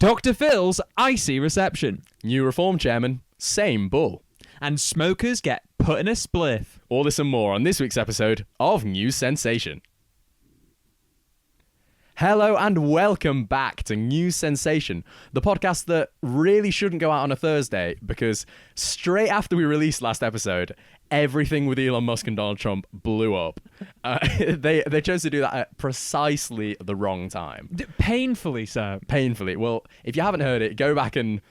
Dr. Phil's icy reception. New Reform Chairman, same bull. And smokers get put in a spliff. All this and more on this week's episode of News Sensation. Hello and welcome back to News Sensation, the podcast that really shouldn't go out on a Thursday because straight after we released last episode, everything with Elon Musk and Donald Trump blew up. They chose to do that at precisely the wrong time. Painfully so. Painfully. Well, if you haven't heard it, go back and,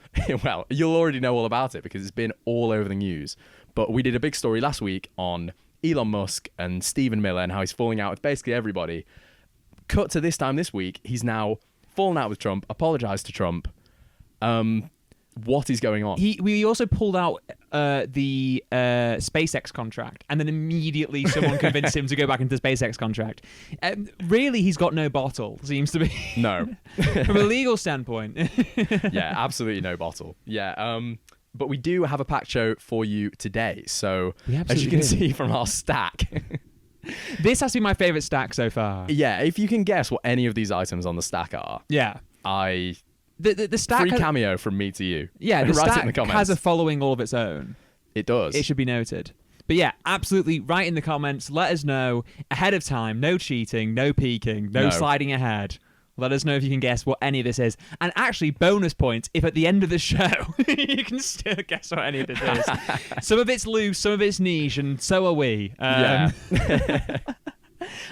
well, you'll already know all about it because it's been all over the news. But we did a big story last week on Elon Musk and Stephen Miller and how he's falling out with basically everybody. Cut to this time this week, he's now fallen out with Trump, apologized to Trump. What is going on? We also pulled out the SpaceX contract, and then immediately someone convinced him to go back into the SpaceX contract. Really, he's got no bottle, seems to be. No. From a legal standpoint. Yeah, absolutely no bottle. Yeah, but we do have a packed show for you today. So, as you can see from our stack... This has to be my favourite stack so far. Yeah, if you can guess what any of these items on the stack are. Yeah. The stack free cameo from me to you. Yeah, the Write it stack in the comments. has a following all of its own. It does. It should be noted. But yeah, absolutely, write in the comments. Let us know ahead of time. No cheating, no peeking, no sliding ahead. Let us know if you can guess what any of this is. And actually, bonus points if at the end of the show you can still guess what any of this is. Some of it's loose, some of it's niche, and so are we. Yeah.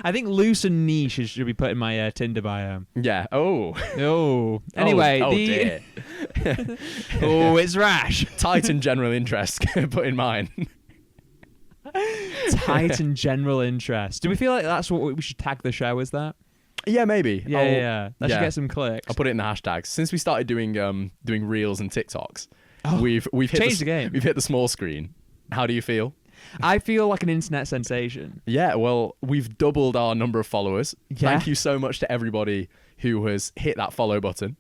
I think loose and niche should be put in my Tinder bio. Yeah. Oh. Oh. Anyway. Dear. Oh, it's rash. Titan general interest put in mine. Titan general interest. Do we feel like that's what we should tag the show as that? Yeah, maybe. Yeah. That should get some clicks. I'll put it in the hashtags. Since we started doing reels and TikToks, we've changed the game. We've hit the small screen. How do you feel? I feel like an internet sensation. Yeah, well, we've doubled our number of followers. Yeah. Thank you so much to everybody who has hit that follow button.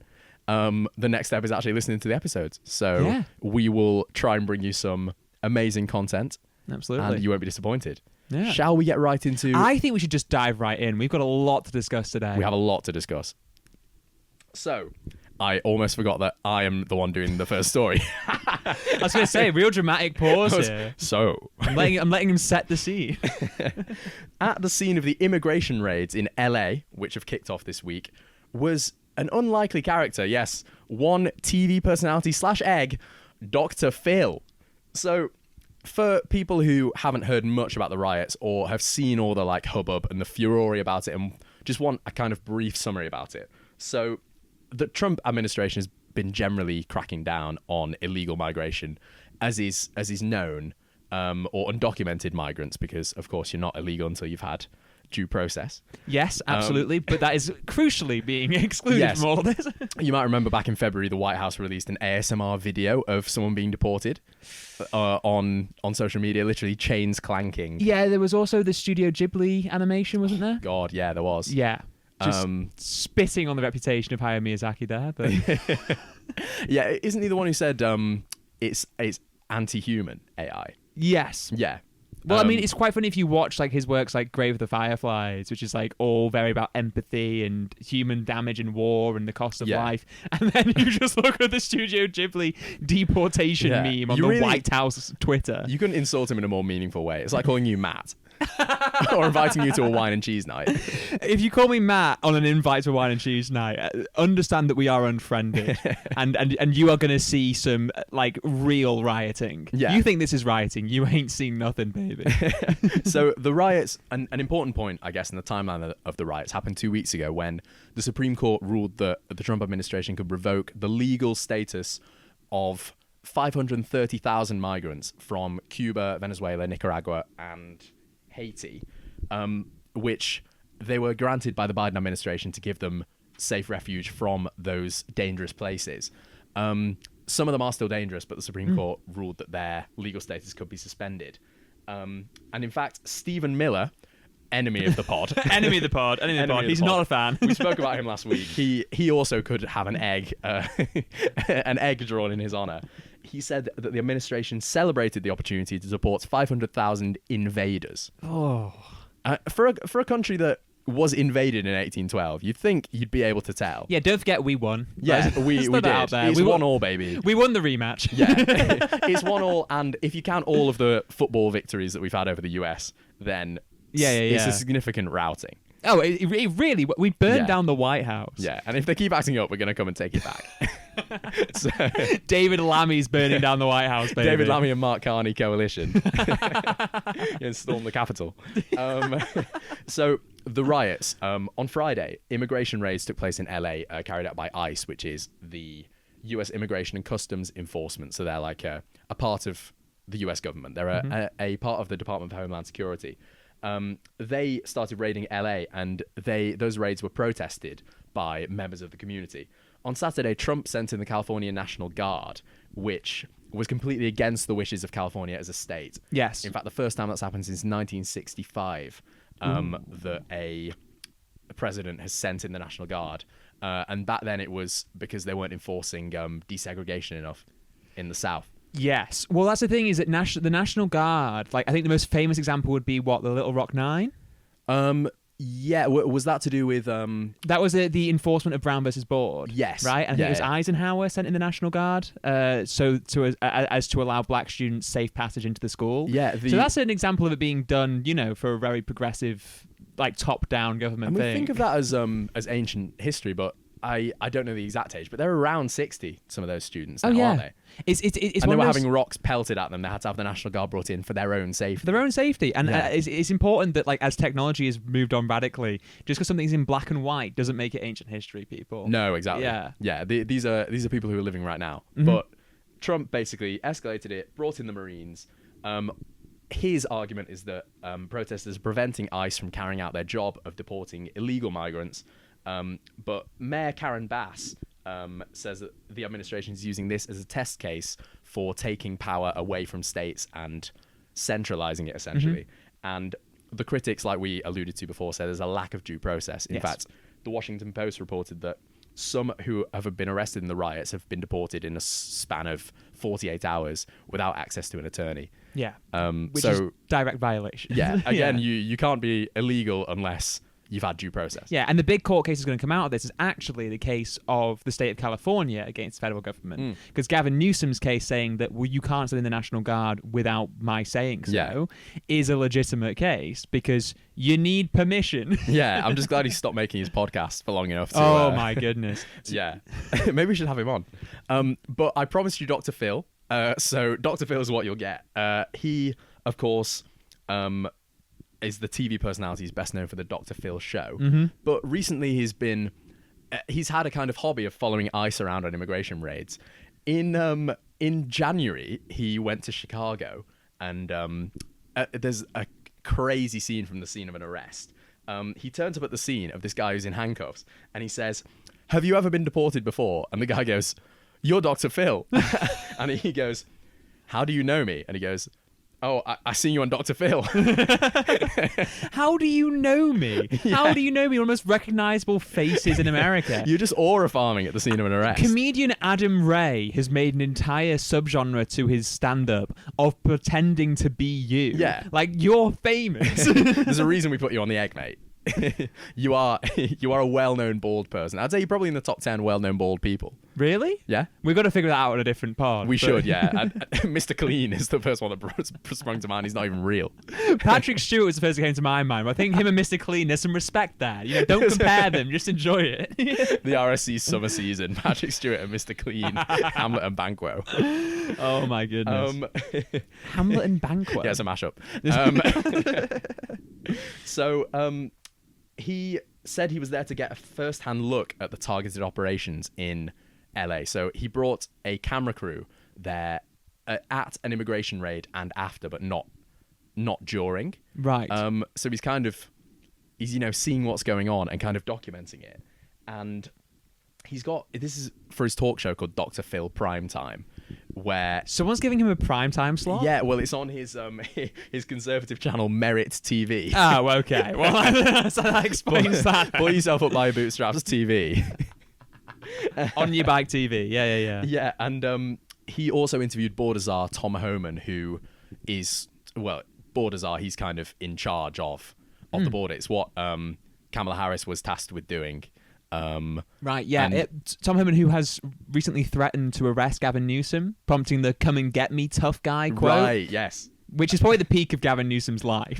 The next step is actually listening to the episodes. So we will try and bring you some amazing content. Absolutely. And you won't be disappointed. Yeah. Shall we get right into... I think we should just dive right in. We've got a lot to discuss today. We have a lot to discuss. So, I almost forgot that I am the one doing the first story. I was going to say, real dramatic pause here. So... I'm letting him set the scene. At the scene of the immigration raids in LA, which have kicked off this week, was an unlikely character. Yes, one TV personality / egg, Dr. Phil. So... For people who haven't heard much about the riots or have seen all the hubbub and the furore about it and just want a kind of brief summary about it. So the Trump administration has been generally cracking down on illegal migration as is known, or undocumented migrants, because of course you're not illegal until you've had due process. Yes, absolutely, but that is crucially being excluded from all of this. You might remember back in February, the White House released an ASMR video of someone being deported on social media, literally chains clanking. Yeah, there was also the Studio Ghibli animation, wasn't there? God, yeah, there was. Yeah, just spitting on the reputation of Hayao Miyazaki there. But yeah, isn't he the one who said it's anti-human AI? Yes. Yeah. Well, I mean, it's quite funny if you watch his works like Grave of the Fireflies, which is all very about empathy and human damage and war and the cost of life. And then you just look at the Studio Ghibli deportation meme on the White House Twitter. You couldn't insult him in a more meaningful way. It's like calling you Matt. Or inviting you to a wine and cheese night. If you call me Matt on an invite to a wine and cheese night, understand that we are unfriended, and you are going to see some real rioting. Yeah. You think this is rioting? You ain't seen nothing, baby. So the riots, an important point, I guess, in the timeline of the riots happened 2 weeks ago when the Supreme Court ruled that the Trump administration could revoke the legal status of 530,000 migrants from Cuba, Venezuela, Nicaragua, and Haiti, which they were granted by the Biden administration to give them safe refuge from those dangerous places. Some of them are still dangerous, but the Supreme Court ruled that their legal status could be suspended. And in fact, Stephen Miller, enemy of the pod. Enemy of the pod. He's not a fan. We spoke about him last week. He also could have an egg, an egg drawn in his honor. He said that the administration celebrated the opportunity to deport 500,000 invaders. Oh. For a country that was invaded in 1812, you'd think you'd be able to tell. Yeah, don't forget we won. Yeah, we Let's did. throw that out there. It's We 1-1, baby. We won the rematch. Yeah, it's 1-1, and if you count all of the football victories that we've had over the US, then it's a significant routing. Oh, it really... We burned down the White House. Yeah, and if they keep acting up, we're going to come and take it back. So, David Lammy's burning down the White House, baby. David Lammy and Mark Carney coalition. And storm the Capitol. So the riots. On Friday, immigration raids took place in LA, carried out by ICE, which is the US Immigration and Customs Enforcement. So they're like a part of the US government. They're a part of the Department of Homeland Security. They started raiding LA, and those raids were protested by members of the community. On Saturday, Trump sent in the California National Guard, which was completely against the wishes of California as a state. Yes. In fact, the first time that's happened since 1965 that a president has sent in the National Guard. And back then it was because they weren't enforcing desegregation enough in the South. Yes. Well, that's the thing, is that the National Guard, like, I think the most famous example would be, the Little Rock Nine? Yeah, was that to do with... That was the enforcement of Brown versus Board. Yes. Right? And I think it was Eisenhower sent in the National Guard to allow black students safe passage into the school. Yeah. So that's an example of it being done, for a very progressive, like, top-down government thing. We think of that as ancient history, but I don't know the exact age, but they're around 60, some of those students now, aren't they? It's and they were having rocks pelted at them. They had to have the National Guard brought in for their own safety. And it's important that, like, as technology has moved on radically, just because something's in black and white doesn't make it ancient history, people. No, exactly. Yeah. These are people who are living right now. But Trump basically escalated it, brought in the Marines. His argument is that protesters are preventing ICE from carrying out their job of deporting illegal migrants. But Mayor Karen Bass says that the administration is using this as a test case for taking power away from states and centralizing it, essentially. And the critics, like we alluded to before, say there's a lack of due process. In fact, the Washington Post reported that some who have been arrested in the riots have been deported in a span of 48 hours without access to an attorney. Yeah, which is direct violation. Yeah, again, you can't be illegal unless you've had due process. Yeah, and the big court case that's going to come out of this is actually the case of the state of California against the federal government. Because Gavin Newsom's case saying that, well, you can't send in the National Guard without my saying so is a legitimate case because you need permission. Yeah, I'm just glad he stopped making his podcast for long enough to... Oh, my goodness. Yeah. Maybe we should have him on. But I promised you Dr. Phil. So Dr. Phil is what you'll get. He, of course... is the TV personality he's best known for the Dr. Phil show. But recently he's had a kind of hobby of following ICE around on immigration raids. In January, he went to Chicago, and there's a crazy scene from the scene of an arrest. He turns up at the scene of this guy who's in handcuffs, and he says, "Have you ever been deported before?" And the guy goes, "You're Dr. Phil." And he goes, "How do you know me?" And he goes, "Oh, I seen you on Dr. Phil." How do you know me? Yeah. How do you know me? One of the most recognizable faces in America. You're just aura farming at the scene of an arrest. Comedian Adam Ray has made an entire subgenre to his stand-up of pretending to be you. Yeah. Like, you're famous. There's a reason we put you on the egg, mate. You are a well-known bald person. I'd say you're probably in the top 10 well-known bald people. Really? Yeah. We've got to figure that out on a different pod. We should, yeah. And Mr. Clean is the first one that sprung to mind. He's not even real. Patrick Stewart was the first that came to my mind. But I think him and Mr. Clean, there's some respect there. Don't compare them. Just enjoy it. The RSC summer season. Patrick Stewart and Mr. Clean. Hamlet and Banquo. Oh, my goodness. Hamlet and Banquo. Yeah, it's a mashup. He said he was there to get a first-hand look at the targeted operations in LA. So he brought a camera crew there at an immigration raid and after, but not during. Right. So he's seeing what's going on and kind of documenting it. And this is for his talk show called Dr. Phil Primetime, where someone's giving him a primetime slot. Yeah, well, it's on his conservative channel Merit TV. Oh, okay. Well, so that explains that. Pull yourself up by your bootstraps TV. On your bike TV. Yeah. Yeah, and he also interviewed border czar Tom Homan, who is border czar. He's kind of in charge of the border. It's what Kamala Harris was tasked with doing. Right, yeah. and- Tom Homan, who has recently threatened to arrest Gavin Newsom, prompting the "come and get me, tough guy" quote. Right, yes. Which is probably the peak of Gavin Newsom's life.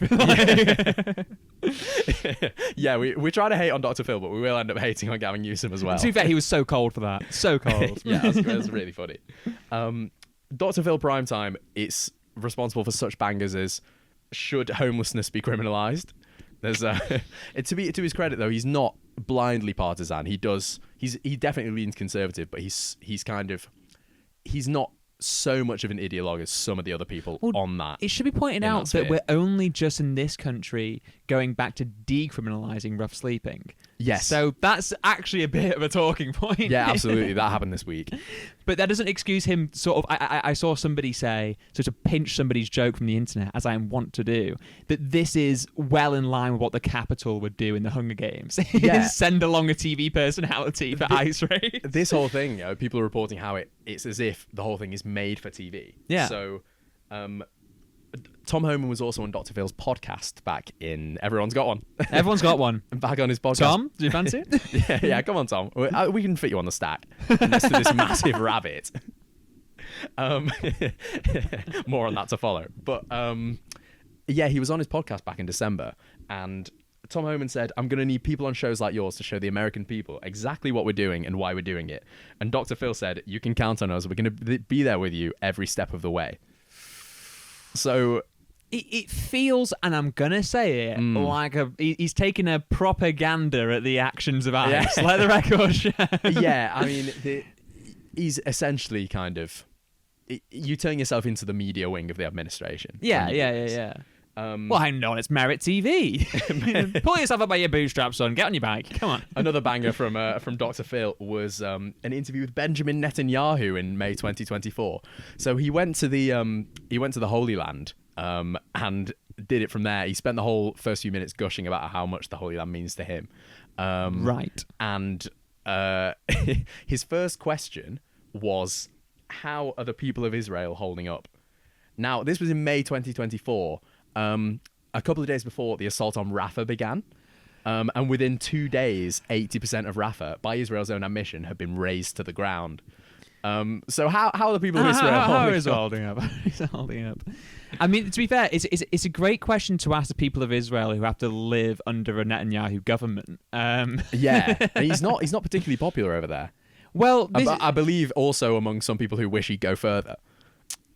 Yeah, we try to hate on Dr. Phil, but we will end up hating on Gavin Newsom as well. To be fair, he was so cold for that. So cold. Yeah, that's really funny. Dr. Phil Primetime, it's responsible for such bangers as should homelessness be criminalised? There's to his credit though, he's not blindly partisan. He definitely leans conservative, but he's not so much of an ideologue as some of the other people on that. It should be pointed out that we're only just in this country going back to decriminalising rough sleeping. Yes. So that's actually a bit of a talking point. Yeah, absolutely. That happened this week. But that doesn't excuse him sort of... I saw somebody say, so to pinch somebody's joke from the internet, as I want to do, that this is well in line with what the Capitol would do in the Hunger Games. Yeah. Send along a TV personality for ice raids. This whole thing, people are reporting how it's as if the whole thing is made for TV. Yeah. So... Tom Homan was also on Dr. Phil's podcast back in... Everyone's got one. Everyone's got one. Back on his podcast. Tom, do you fancy it? Yeah, come on, Tom. We can fit you on the stack next to this massive rabbit. More on that to follow. But yeah, he was on his podcast back in December, and Tom Homan said, "I'm going to need people on shows like yours to show the American people exactly what we're doing and why we're doing it." And Dr. Phil said, "You can count on us. We're going to be there with you every step of the way." So... It feels, and I'm gonna say it, like he's taking a propaganda at the actions of ICE. Yeah. Let the record show. Yeah, I mean, he's essentially kind of... You turn yourself into the media wing of the administration. Yeah. Well, hang on, it's Merit TV. Pull yourself up by your bootstraps, son. Get on your bike. Come on. Another banger from Dr. Phil was an interview with Benjamin Netanyahu in May 2024. So he went to the Holy Land. And did it from there. He spent the whole first few minutes gushing about how much the Holy Land means to him. Right. And his first question was, how are the people of Israel holding up? Now, this was in May 2024, a couple of days before the assault on Rafah began. And within 2 days, 80% of Rafah, by Israel's own admission, had been razed to the ground. So how are the people of Israel holding up? He's holding up. I mean, to be fair, it's a great question to ask the people of Israel who have to live under a Netanyahu government. Yeah, he's not particularly popular over there. Well, I believe also among some people who wish he'd go further.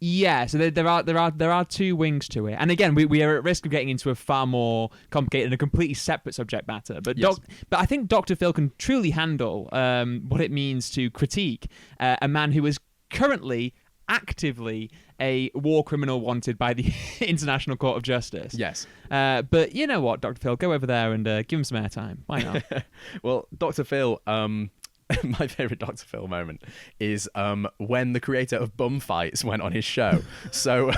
Yeah, so there are two wings to it, and again, we are at risk of getting into a far more complicated and a completely separate subject matter. But yes. But I think Dr. Phil can truly handle what it means to critique a man who is currently actively a war criminal wanted by the International Court of Justice. Yes. But you know what, Dr. Phil, go over there and give him some airtime. Why not? Well, Dr. Phil. My favourite Dr. Phil moment is when the creator of Bum Fights went on his show. So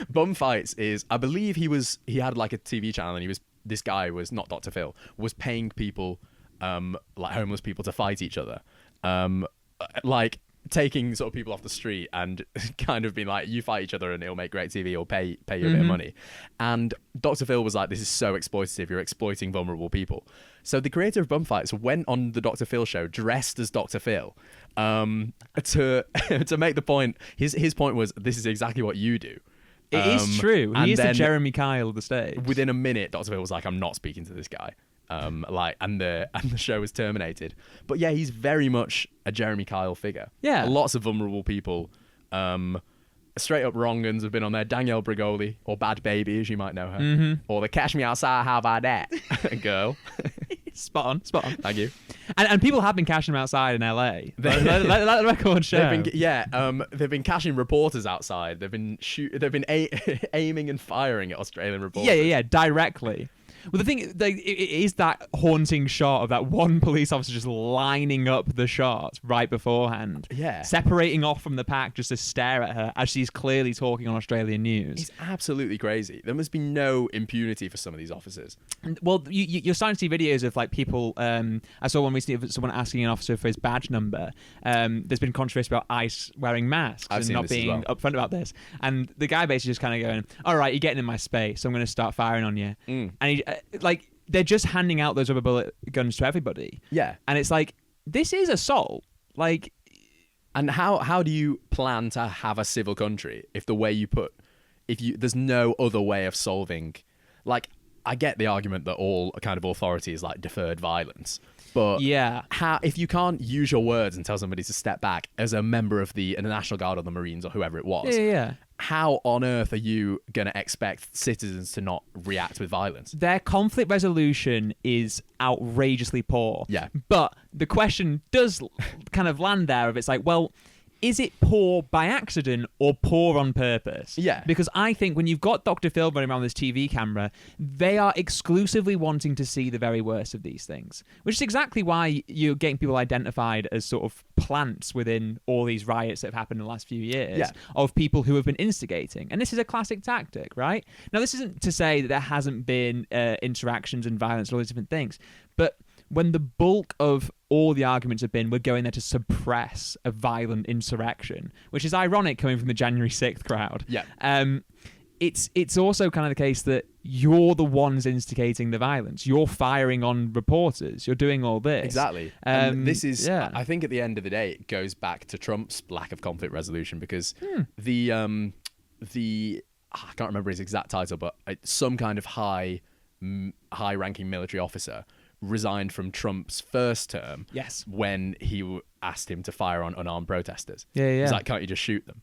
Bum Fights is, I believe he had like a TV channel, and this guy was not Dr. Phil, was paying people, like homeless people, to fight each other. Like taking sort of people off the street and kind of being like, you fight each other and it'll make great TV, or pay you a bit of money. And Dr. Phil was like, this is so exploitative, you're exploiting vulnerable people. So the creator of Bum Fights went on the Dr. Phil show dressed as Dr. Phil to make the point. His point was, this is exactly what you do. It is true. He is the Jeremy Kyle of the stage. Within a minute, Dr. Phil was like, I'm not speaking to this guy. And the show was terminated. But yeah, he's very much a Jeremy Kyle figure. Yeah. Lots of vulnerable people. Straight up wrong uns have been on there. Danielle Bregoli, or Bad Baby, as you might know her. Or the Cash Me Outside, How About That girl. Spot on. Thank you. And people have been cashing them outside in LA. Let the record show. They've been cashing reporters outside. They've been aiming and firing at Australian reporters. Yeah, directly. Well, the thing it is that haunting shot of that one police officer just lining up the shot right beforehand. Yeah. Separating off from the pack just to stare at her as she's clearly talking on Australian news. He's absolutely crazy. There must be no impunity for some of these officers. Well, you're starting to see videos of like people. I saw one recently of someone asking an officer for his badge number. There's been controversy about ICE wearing masks and not being upfront about this. And the guy basically just kind of going, "All right, you're getting in my space, so I'm going to start firing on you." And he they're just handing out those rubber bullet guns to everybody. Yeah. And it's like, this is assault. Like, and how do you plan to have a civil country if the way you put, there's no other way of solving, like, I get the argument that all kind of authority is like deferred violence, but yeah, if you can't use your words and tell somebody to step back as a member of the National Guard or the Marines or whoever it was, how on earth are you going to expect citizens to not react with violence? Their conflict resolution is outrageously poor. Yeah. But the question does kind of land there of it's like, well, is it poor by accident or poor on purpose? Yeah. Because I think when you've got Dr. Phil running around this TV camera, they are exclusively wanting to see the very worst of these things, which is exactly why you're getting people identified as sort of plants within all these riots that have happened in the last few years of people who have been instigating. And this is a classic tactic, right? Now, this isn't to say that there hasn't been interactions and violence and all these different things, but when the bulk of all the arguments have been we're going there to suppress a violent insurrection, which is ironic coming from the January 6th crowd. Yeah. It's also kind of the case that you're the ones instigating the violence. You're firing on reporters. You're doing all this. Exactly. And this is, I think at the end of the day, it goes back to Trump's lack of conflict resolution because the I can't remember his exact title, but some kind of high-ranking military officer resigned from Trump's first term when he asked him to fire on unarmed protesters. He's like, can't you just shoot them?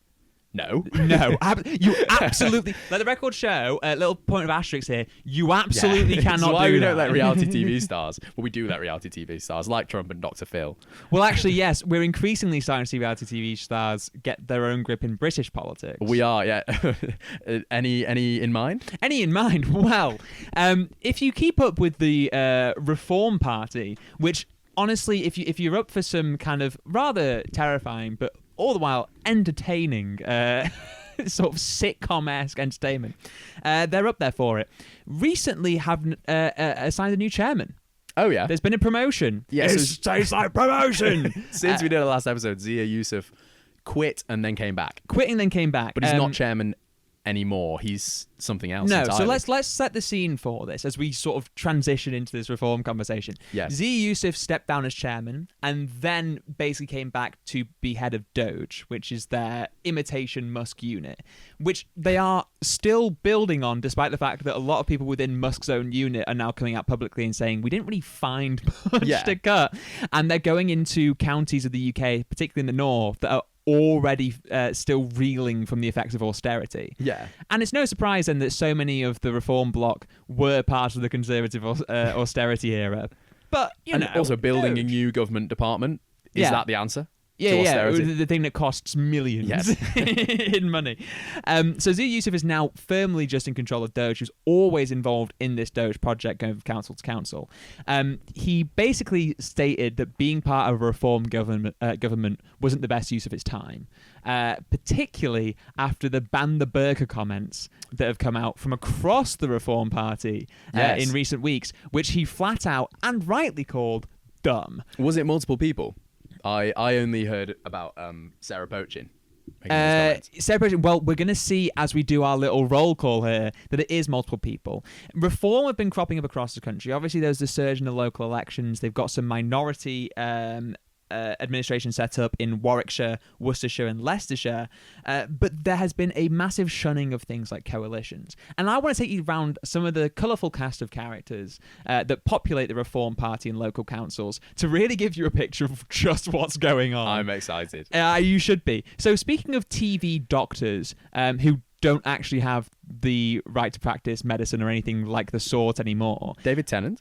No. You absolutely... Let the record show, a little point of asterisk here, you absolutely cannot do that. That's why we don't let reality TV stars. Well, we do let reality TV stars, like Trump and Dr. Phil. Well, actually, yes, we're increasingly starting to see reality TV stars get their own grip in British politics. We are, yeah. Any in mind? Any in mind? Well, if you keep up with the Reform Party, which, honestly, if you're up for some kind of rather terrifying, but all the while entertaining sort of sitcom-esque entertainment, they're up there for it. Recently have assigned a new chairman. Oh, yeah. There's been a promotion. Yes. It tastes like promotion. Since we did our last episode, Zia Yusuf quit and then came back. But he's not chairman anymore. He's something else No, entirely. so let's set the scene for this as we sort of transition into this reform conversation. Yes. Zia Yusuf stepped down as chairman and then basically came back to be head of Doge, which is their imitation Musk unit, which they are still building on, despite the fact that a lot of people within Musk's own unit are now coming out publicly and saying, we didn't really find much to cut. And they're going into counties of the UK, particularly in the north, that are already still reeling from the effects of austerity. Yeah. And it's no surprise then that so many of the reform bloc were part of the Conservative austerity era. But, you know... also building a new government department. Is that the answer? Yeah, the thing that costs millions in money. So Zia Yusuf is now firmly just in control of Doge, who's always involved in this Doge project going from council to council. He basically stated that being part of a reform government wasn't the best use of its time, particularly after the ban the burqa comments that have come out from across the Reform Party in recent weeks, which he flat out and rightly called dumb. Was it multiple people? I only heard about Sarah Pochin. Sarah Pochin, well, we're going to see as we do our little roll call here that it is multiple people. Reform have been cropping up across the country. Obviously, there's the surge in the local elections. They've got some minority administration set up in Warwickshire, Worcestershire and Leicestershire, but there has been a massive shunning of things like coalitions. And I want to take you around some of the colourful cast of characters that populate the Reform Party and local councils to really give you a picture of just what's going on. I'm excited. You should be. So speaking of TV doctors who don't actually have the right to practice medicine or anything like the sort anymore. David Tennant?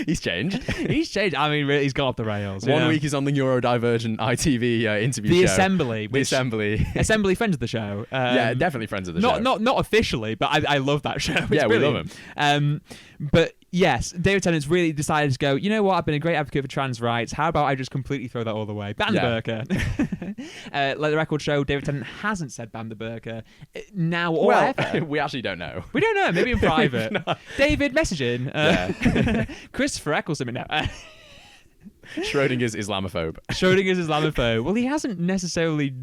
He's changed. I mean, really, he's gone off the rails. One week he's on the neurodivergent ITV interview show. The Assembly. Assembly, friends of the show. Yeah, definitely friends of the show. Not officially, but I love that show. It's yeah, brilliant. We love him. But yes, David Tennant's really decided to go, you know what, I've been a great advocate for trans rights. How about I just completely throw that all away? Ban the burqa. Let the record show David Tennant hasn't said ban the burqa now or ever. We actually don't know. We don't know. Maybe in private. No. David, message in. Christopher Eccleston. No. Schrodinger's Islamophobe. Schrodinger's Islamophobe. Well, he hasn't necessarily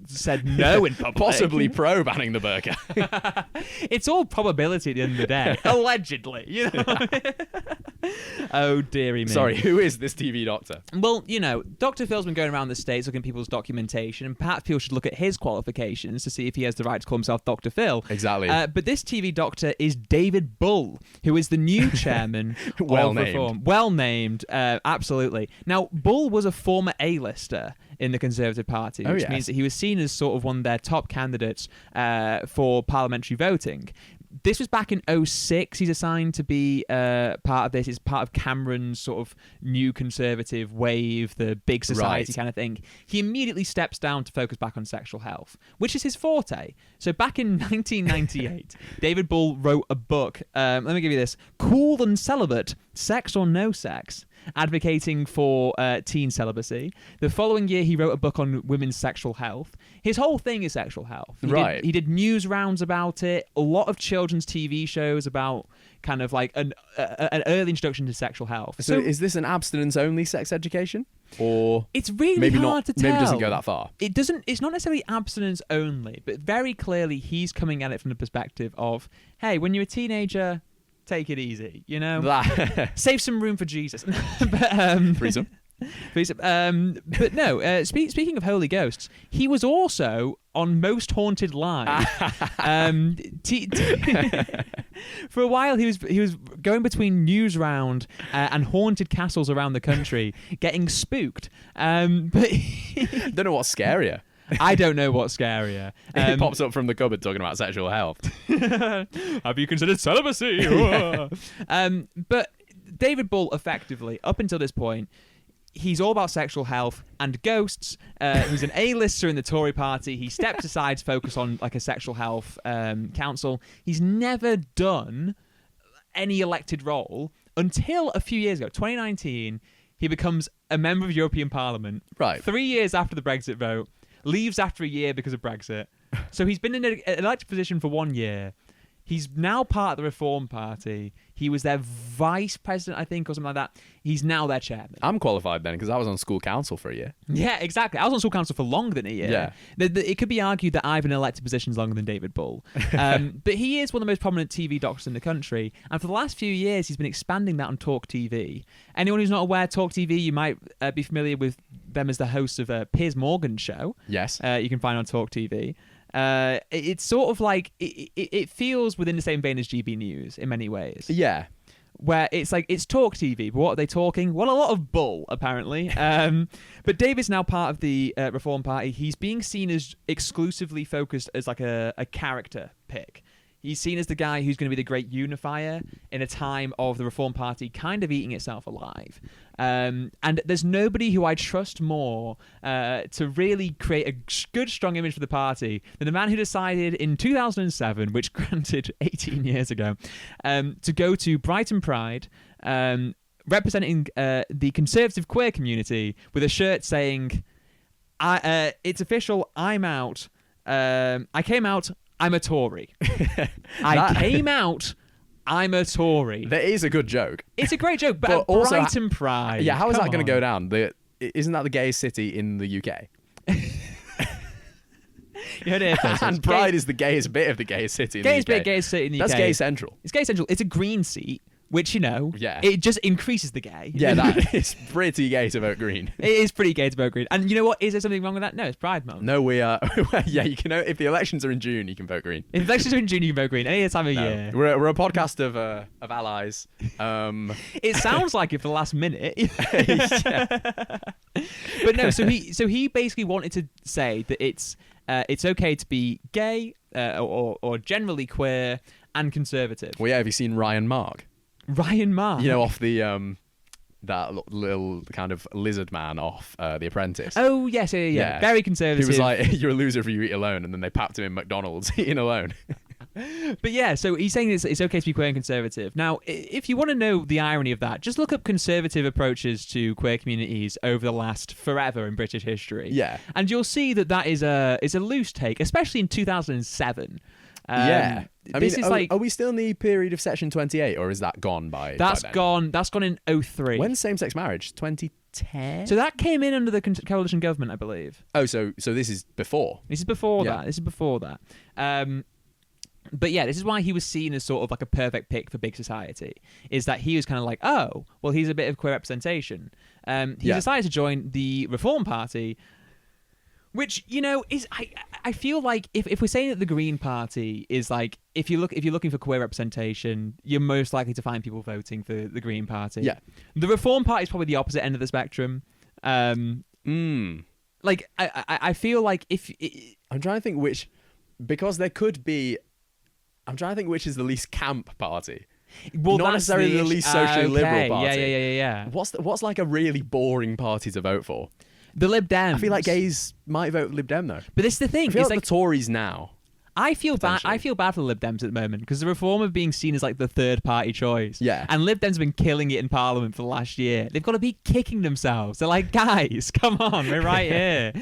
said no in public. Possibly pro banning the burqa. It's all probability at the end of the day. Allegedly, you know. Oh, dearie me. Sorry, who is this TV doctor? Well, you know, Dr. Phil's been going around the States looking at people's documentation, and perhaps people should look at his qualifications to see if he has the right to call himself Dr. Phil. Exactly. But this TV doctor is David Bull, who is the new chairman Well of named. Reform. Well named, absolutely. Now, Bull was a former A-lister in the Conservative Party, which means that he was seen as sort of one of their top candidates for parliamentary voting. This was back in 2006. He's assigned to be part of this. It's part of Cameron's sort of new conservative wave, the big society kind of thing. He immediately steps down to focus back on sexual health, which is his forte. So back in 1998, David Bull wrote a book. Let me give you this. Cool and Celibate, Sex or No Sex, advocating for teen celibacy. The following year, he wrote a book on women's sexual health. His whole thing is sexual health. He did news rounds about it, a lot of children's TV shows about kind of like an early introduction to sexual health. So is this an abstinence-only sex education? Or it's really maybe hard to tell. Maybe it doesn't go that far. It's not necessarily abstinence only, but very clearly he's coming at it from the perspective of, hey, when you're a teenager, take it easy, you know? Save some room for Jesus. Free some. But no, speaking of Holy Ghosts, he was also on Most Haunted Live. For a while, he was going between news round and haunted castles around the country, getting spooked. But don't know what's scarier. I don't know what's scarier. He pops up from the cupboard talking about sexual health. Have you considered celibacy? But David Bull, effectively, up until this point, he's all about sexual health and ghosts. He's an A-lister in the Tory party. He stepped aside to focus on like a sexual health council. He's never done any elected role until a few years ago, 2019. He becomes a member of European Parliament. Right. 3 years after the Brexit vote. Leaves after a year because of Brexit. So he's been in an elected position for 1 year. He's now part of the Reform Party. He was their vice president, I think, or something like that. He's now their chairman. I'm qualified then because I was on school council for a year. Yeah, exactly. I was on school council for longer than a year. Yeah. It could be argued that I've been in elected positions longer than David Bull. But he is one of the most prominent TV doctors in the country. And for the last few years, he's been expanding that on Talk TV. Anyone who's not aware, Talk TV, you might be familiar with them as the hosts of Piers Morgan's show. Yes. You can find on Talk TV. It's sort of like it feels within the same vein as GB News in many ways. Yeah. Where it's like it's Talk TV, but what are they talking? Well, a lot of bull apparently. But David's now part of the Reform Party. He's being seen as exclusively focused as like a character pick. He's seen as the guy who's going to be the great unifier in a time of the Reform Party kind of eating itself alive. And there's nobody who I trust more to really create a good, strong image for the party than the man who decided in 2007, which granted 18 years ago, to go to Brighton Pride, representing the conservative queer community with a shirt saying, it's official, I'm out. I came out, I'm a Tory. I came out, I'm a Tory. That is a good joke. It's a great joke, but at also, Brighton Pride. Yeah, how is that going to on. go down? Isn't that the gayest city in the UK? You heard it here first. And Pride is the gayest bit of the gayest city in the UK. Gayest city in the UK. That's gay central. It's gay central. It's a green seat, which, you know, Yeah. it just increases the gay. Yeah, that is pretty gay to vote green. It is pretty gay to vote green. And you know what? Is there something wrong with that? No, it's Pride Month. No, we are. Yeah, you can. If the elections are in June, you can vote green. If elections are in June, you can vote green any time of year. We're a podcast of allies. It sounds like it for the last minute. But no, so he basically wanted to say that it's okay to be gay or generally queer and conservative. Well, yeah. Have you seen Ryan Mark? Ryan Mark. You know, off the that little kind of lizard man off The Apprentice. Oh yes, yeah. Very conservative. He was like, "You're a loser if you eat alone," and then they papped him in McDonald's eating alone. But yeah, so he's saying it's okay to be queer and conservative. Now, if you want to know the irony of that, just look up conservative approaches to queer communities over the last forever in British history. Yeah. And you'll see that is a loose take, especially in 2007. Yeah. I this mean, is like, are we still in the period of Section 28, or is that gone by? That's by then? gone. That's gone in 2003. When's same-sex marriage? 2010? 2010. So that came in under the coalition government, I believe. Oh, so this is before. This is before that. But yeah, this is why he was seen as sort of like a perfect pick for big society, is that he was kind of like, oh, well, he's a bit of queer representation. He decided to join the Reform Party, which, you know, is I feel like if we're saying that the Green Party is like, if you're looking for queer representation, you're most likely to find people voting for the Green Party. Yeah. The Reform Party is probably the opposite end of the spectrum. Like I feel like I'm trying to think which, because there could be. I'm trying to think which is the least camp party. Well, not necessarily the least socially liberal party. Yeah. What's like a really boring party to vote for? The Lib Dems. I feel like gays might vote Lib Dem though. But this is the thing. I feel it's like the Tories now. I feel bad for the Lib Dems at the moment because the Reform are being seen as like the third party choice. Yeah. And Lib Dems have been killing it in Parliament for the last year. They've got to be kicking themselves. They're like, guys, come on, we're right here.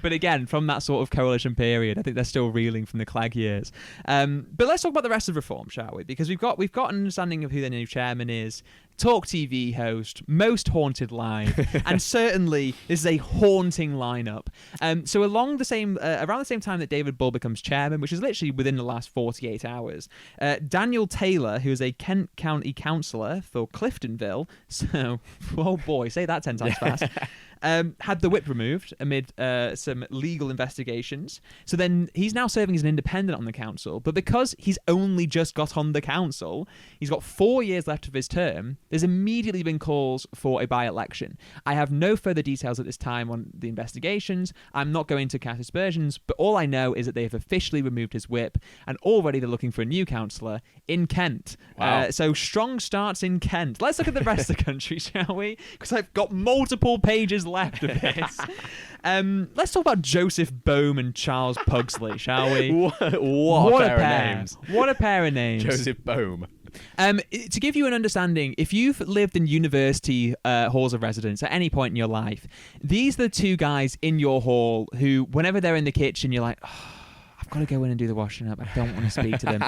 But again, from that sort of coalition period, I think they're still reeling from the Clegg years. But let's talk about the rest of Reform, shall we? Because we've got an understanding of who their new chairman is. Talk TV host, most haunted live, and certainly this is a haunting lineup. So around the same time that David Bull becomes chairman, which is literally within the last 48 hours, Daniel Taylor, who is a Kent County councillor for Cliftonville, so oh boy, say that 10 times fast. Had the whip removed amid some legal investigations. So then he's now serving as an independent on the council. But because he's only just got on the council, he's got 4 years left of his term. There's immediately been calls for a by-election. I have no further details at this time on the investigations. I'm not going to cast aspersions, but all I know is that they have officially removed his whip, and already they're looking for a new councillor in Kent. Wow. So strong starts in Kent. Let's look at the rest of the country, shall we? Because I've got multiple pages left of this. Let's talk about Joseph Boehm and Charles Pugsley, shall we? What a pair of names. What a pair of names. Joseph Boehm. To give you an understanding, if you've lived in university halls of residence at any point in your life, these are the two guys in your hall who, whenever they're in the kitchen, you're like, oh, I've got to go in and do the washing up. I don't want to speak to them.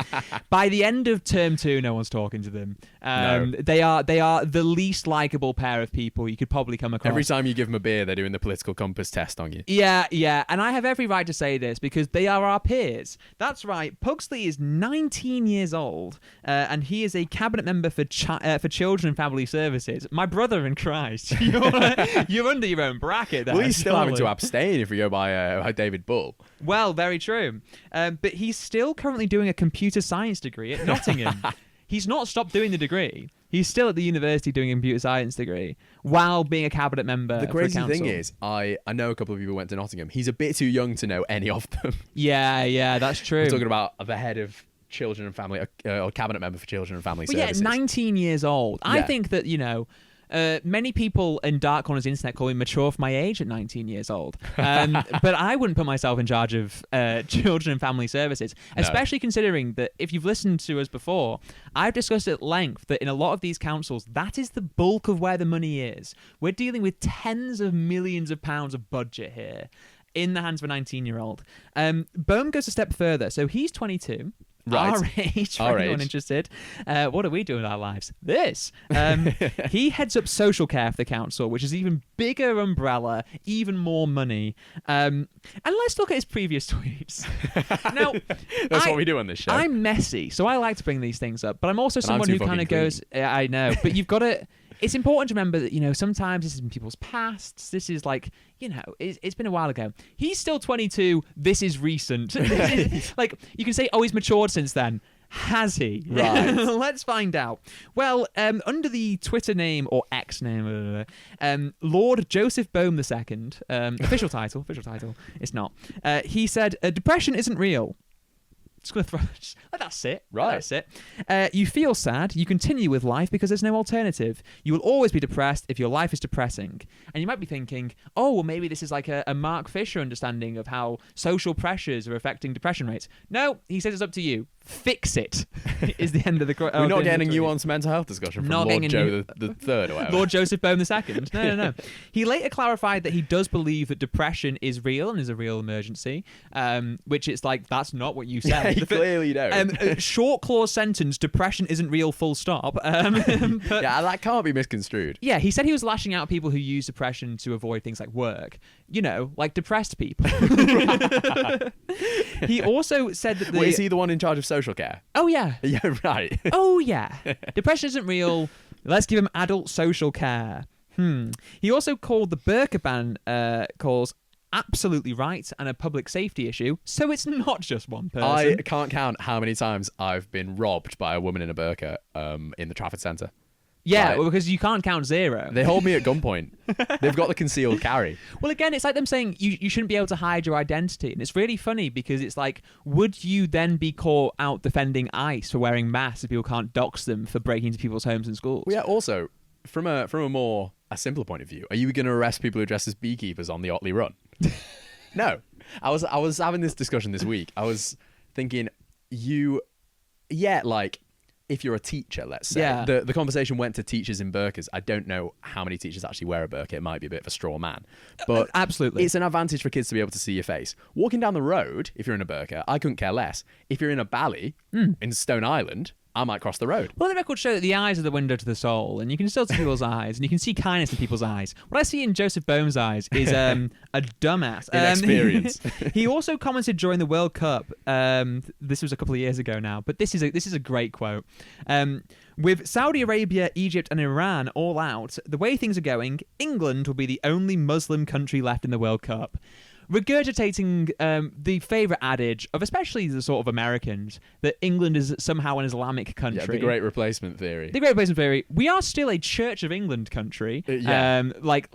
By the end of term 2, no one's talking to them. No. They are the least likable pair of people you could probably come across. Every time you give them a beer, they're doing the political compass test on you. Yeah. And I have every right to say this because they are our peers. That's right. Pugsley is 19 years old and he is a cabinet member for Children and Family Services. My brother in Christ. You're under your own bracket there. Well, he's still having to abstain if we go by David Bull. Well, very true. But he's still currently doing a computer science degree at Nottingham. He's not stopped doing the degree. He's still at the university doing a computer science degree while being a cabinet member. The crazy for thing is, I know a couple of people who went to Nottingham. He's a bit too young to know any of them. Yeah, that's true. We're talking about the head of Children and Family, or cabinet member for Children and Family Services. Yeah, 19 years old. Yeah. I think that, many people in dark corners of the internet call me mature for my age at 19 years old. But I wouldn't put myself in charge of Children and Family Services, especially considering that if you've listened to us before, I've discussed at length that in a lot of these councils, that is the bulk of where the money is. We're dealing with tens of millions of pounds of budget here in the hands of a 19-year-old. Boehm goes a step further. So he's 22. Right. Our age, for anyone interested. What are we doing with our lives? This. He heads up social care for the council, which is even bigger umbrella, even more money. And let's look at his previous tweets. Now, that's what we do on this show. I'm messy, so I like to bring these things up, but I'm also someone who kind of goes, I know, but you've got to... It's important to remember that, sometimes this is in people's pasts. This is like, it's been a while ago. He's still 22. This is recent. Like, you can say, he's matured since then. Has he? Right. Let's find out. Well, under the Twitter name or X name, Lord Joseph Boehm II, official title, it's not. He said, depression isn't real. Just gonna let that sit. Right. Let that sit. You feel sad. You continue with life because there's no alternative. You will always be depressed if your life is depressing. And you might be thinking, well, maybe this is like a Mark Fisher understanding of how social pressures are affecting depression rates. No, he says it's up to you. Fix it is the end of the quote. We're not getting a nuanced mental health discussion from Not Lord getting Joe the Third or whatever. Lord Joseph Bone II. No. He later clarified that he does believe that depression is real and is a real emergency, which it's like, that's not what you said. You clearly don't. A short clause sentence, depression isn't real, full stop. But, yeah, that can't be misconstrued. yeah, he said he was lashing out at people who use depression to avoid things like work. You know, like depressed people. He also said that Wait, is he the one in charge of social care? Oh, yeah. Yeah, right. Oh, yeah. Depression isn't real. Let's give him adult social care. He also called the burqa ban calls absolutely right and a public safety issue, so it's not just one person. I can't count how many times I've been robbed by a woman in a burqa in the Trafford Centre. Yeah, Right. well, because you can't count zero. They hold me at gunpoint. They've got the concealed carry. Well, again, it's like them saying you shouldn't be able to hide your identity. And it's really funny because it's like, would you then be caught out defending ICE for wearing masks if people can't dox them for breaking into people's homes and schools? Well, yeah, also, from a simpler point of view, are you going to arrest people who dress as beekeepers on the Otley Run? No. I was having this discussion this week. I was thinking, if you're a teacher, let's say, Yeah. the conversation went to teachers in burqas. I don't know how many teachers actually wear a burqa. It might be a bit of a straw man. But Absolutely. it's an advantage for kids to be able to see your face. Walking down the road, if you're in a burqa, I couldn't care less. If you're in a bally in Stone Island, I might cross the road. Well, the records show that the eyes are the window to the soul, and you can still see people's eyes, and you can see kindness in people's eyes. What I see in Joseph Boehm's eyes is a dumbass. Inexperience. He also commented during the World Cup. This was a couple of years ago now, but this is a great quote. With Saudi Arabia, Egypt, and Iran all out, the way things are going, England will be the only Muslim country left in the World Cup. Regurgitating the favourite adage of especially the sort of Americans that England is somehow an Islamic country. Yeah, the Great Replacement Theory. The Great Replacement Theory. We are still a Church of England country, like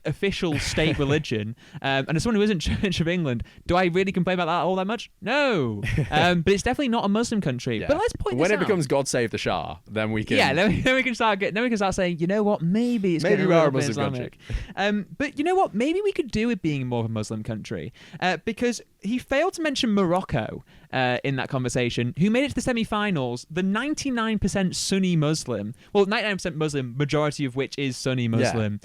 official state religion. And as someone who isn't Church of England, do I really complain about that all that much? No. But it's definitely not a Muslim country. Yeah. But let's point when this it out. becomes God Save the Shah, then we can. Yeah, then we can start saying, you know what, maybe Maybe getting we a are a little bit Muslim Islamic. But you know what, maybe we could do with being more of a Muslim country, because he failed to mention Morocco in that conversation, who made it to the semi-finals, the 99% Sunni Muslim, well, 99% Muslim, majority of which is Sunni Muslim,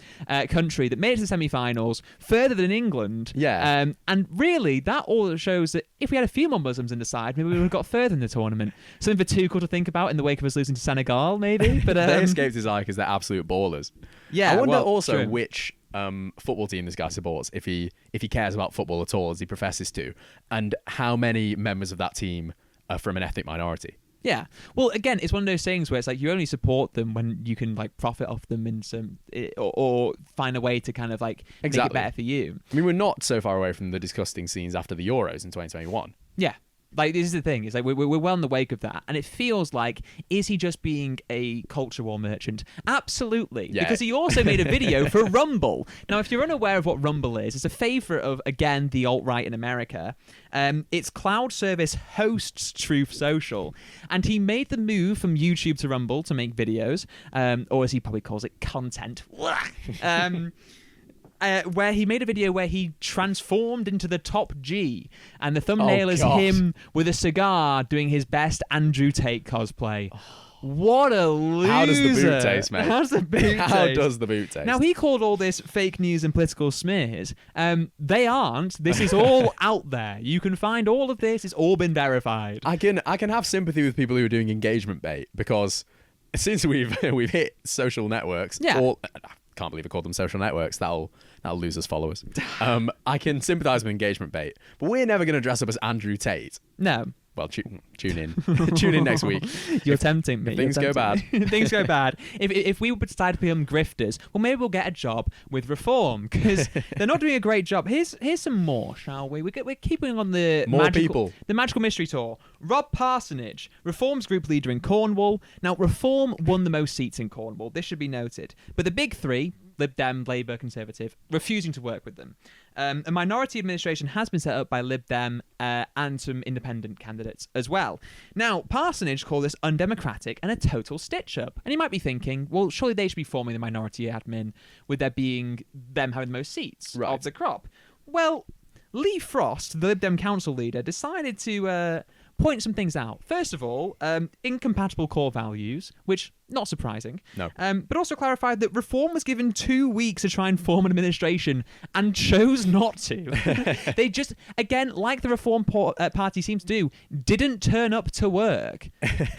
country that made it to the semi-finals further than England. Yeah. And really, that all shows that if we had a few more Muslims in the side, maybe we would have got further in the tournament. Something for Tuchel to think about in the wake of us losing to Senegal, maybe. But they escaped his eye because they're absolute ballers. Yeah, I wonder well, also true. which football team this guy supports, if he cares about football at all, as he professes to, and how many members of that team are from an ethnic minority. Yeah. Well, again, it's one of those things where it's like you only support them when you can like profit off them in some or find a way to kind of like make it better for you. I mean, we're not so far away from the disgusting scenes after the Euros in 2021. Yeah. Like, this is the thing. It's like we're well in the wake of that. And it feels like, is he just being a culture war merchant? Absolutely. Yeah. Because he also made a video for Rumble. Now, if you're unaware of what Rumble is, it's a favourite of, again, the alt-right in America. It's cloud service hosts Truth Social. And he made the move from YouTube to Rumble to make videos, or as he probably calls it, content. Where he made a video where he transformed into the top G, and the thumbnail is God. him with a cigar doing his best Andrew Tate cosplay. What a loser! How does the boot taste, mate? How's the boot How taste? does the boot taste? Now, he called all this fake news and political smears. They aren't. This is all out there. You can find all of this. It's all been verified. I can have sympathy with people who are doing engagement bait, because since we've hit social networks, I can't believe I called them social networks. That'll lose us followers. I can sympathise with engagement bait, but we're never going to dress up as Andrew Tate. No. Well, tune in. Tune in next week. You're tempting me. Things go bad. Things go bad. If we decide to become grifters, well, maybe we'll get a job with Reform, because they're not doing a great job. Here's some more, shall we? We're keeping on the people. The Magical Mystery Tour. Rob Parsonage, Reform's group leader in Cornwall. Now, Reform won the most seats in Cornwall. This should be noted. But the big three, Lib Dem, Labour, Conservative, refusing to work with them. A minority administration has been set up by Lib Dem and some independent candidates as well. Now, Parsonage called this undemocratic and a total stitch-up. And you might be thinking, well, surely they should be forming the minority admin with them having the most seats of the crop. Well, Lee Frost, the Lib Dem council leader, decided to point some things out. First of all, incompatible core values, which not surprising. No. But also clarified that Reform was given 2 weeks to try and form an administration and chose not to. They just, again, like the Reform Party seems to do, didn't turn up to work.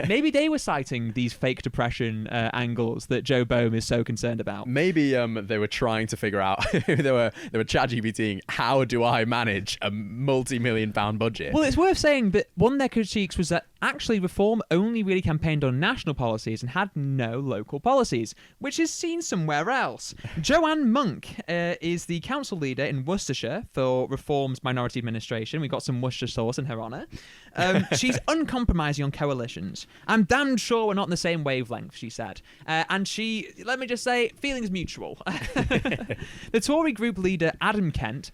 Maybe they were citing these fake depression angles that Joe Bohm is so concerned about. Maybe they were trying to figure out, they were ChatGPTing, how do I manage a multi-million-pound budget? Well, it's worth saying that one of their critiques was that actually Reform only really campaigned on national policies and had no local policies, which is seen somewhere else. Joanne Monk is the council leader in Worcestershire for Reform's minority administration. We got some Worcestershire sauce in her honour. She's uncompromising on coalitions. I'm damned sure we're not in the same wavelength, she said. And she, let me just say, feelings mutual. The Tory group leader, Adam Kent,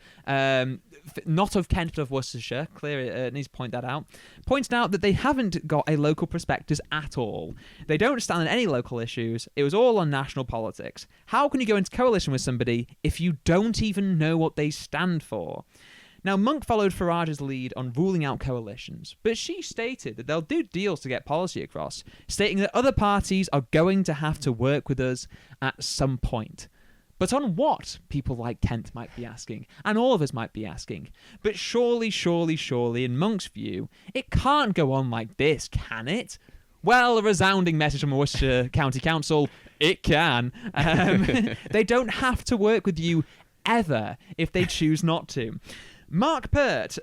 not of Kent but of Worcestershire, clearly needs to point that out, points out that they haven't got a local prospectus at all. They don't stand on any local issues. It was all on national politics. How can you go into coalition with somebody if you don't even know what they stand for? Now, Monk followed Farage's lead on ruling out coalitions, but she stated that they'll do deals to get policy across, stating that other parties are going to have to work with us at some point. But on what, people like Kent might be asking, and all of us might be asking. But surely, in Monk's view, it can't go on like this, can it? Well, a resounding message from Worcestershire County Council, it can. They don't have to work with you ever if they choose not to. Mark Pert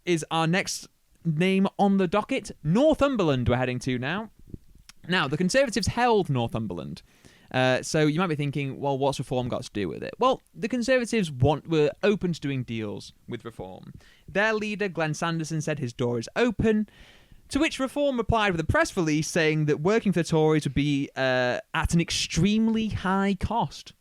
is our next name on the docket. Northumberland we're heading to now. Now, the Conservatives held Northumberland. So you might be thinking, well, what's Reform got to do with it? Well, the Conservatives were open to doing deals with Reform. Their leader, Glenn Sanderson, said his door is open, to which Reform replied with a press release saying that working for the Tories would be at an extremely high cost.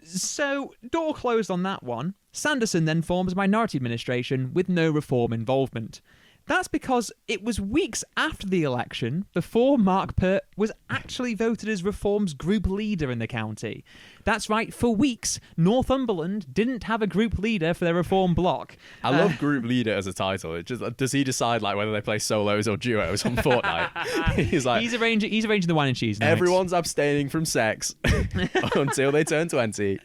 So, door closed on that one. Sanderson then forms a minority administration with no Reform involvement. That's because it was weeks after the election before Mark Pert was actually voted as Reform's group leader in the county. That's right, for weeks, Northumberland didn't have a group leader for their Reform bloc. I love group leader as a title. It just, does he decide like whether they play solos or duos on Fortnite? He's arranging the wine and cheese nights. Everyone's abstaining from sex until they turn 20.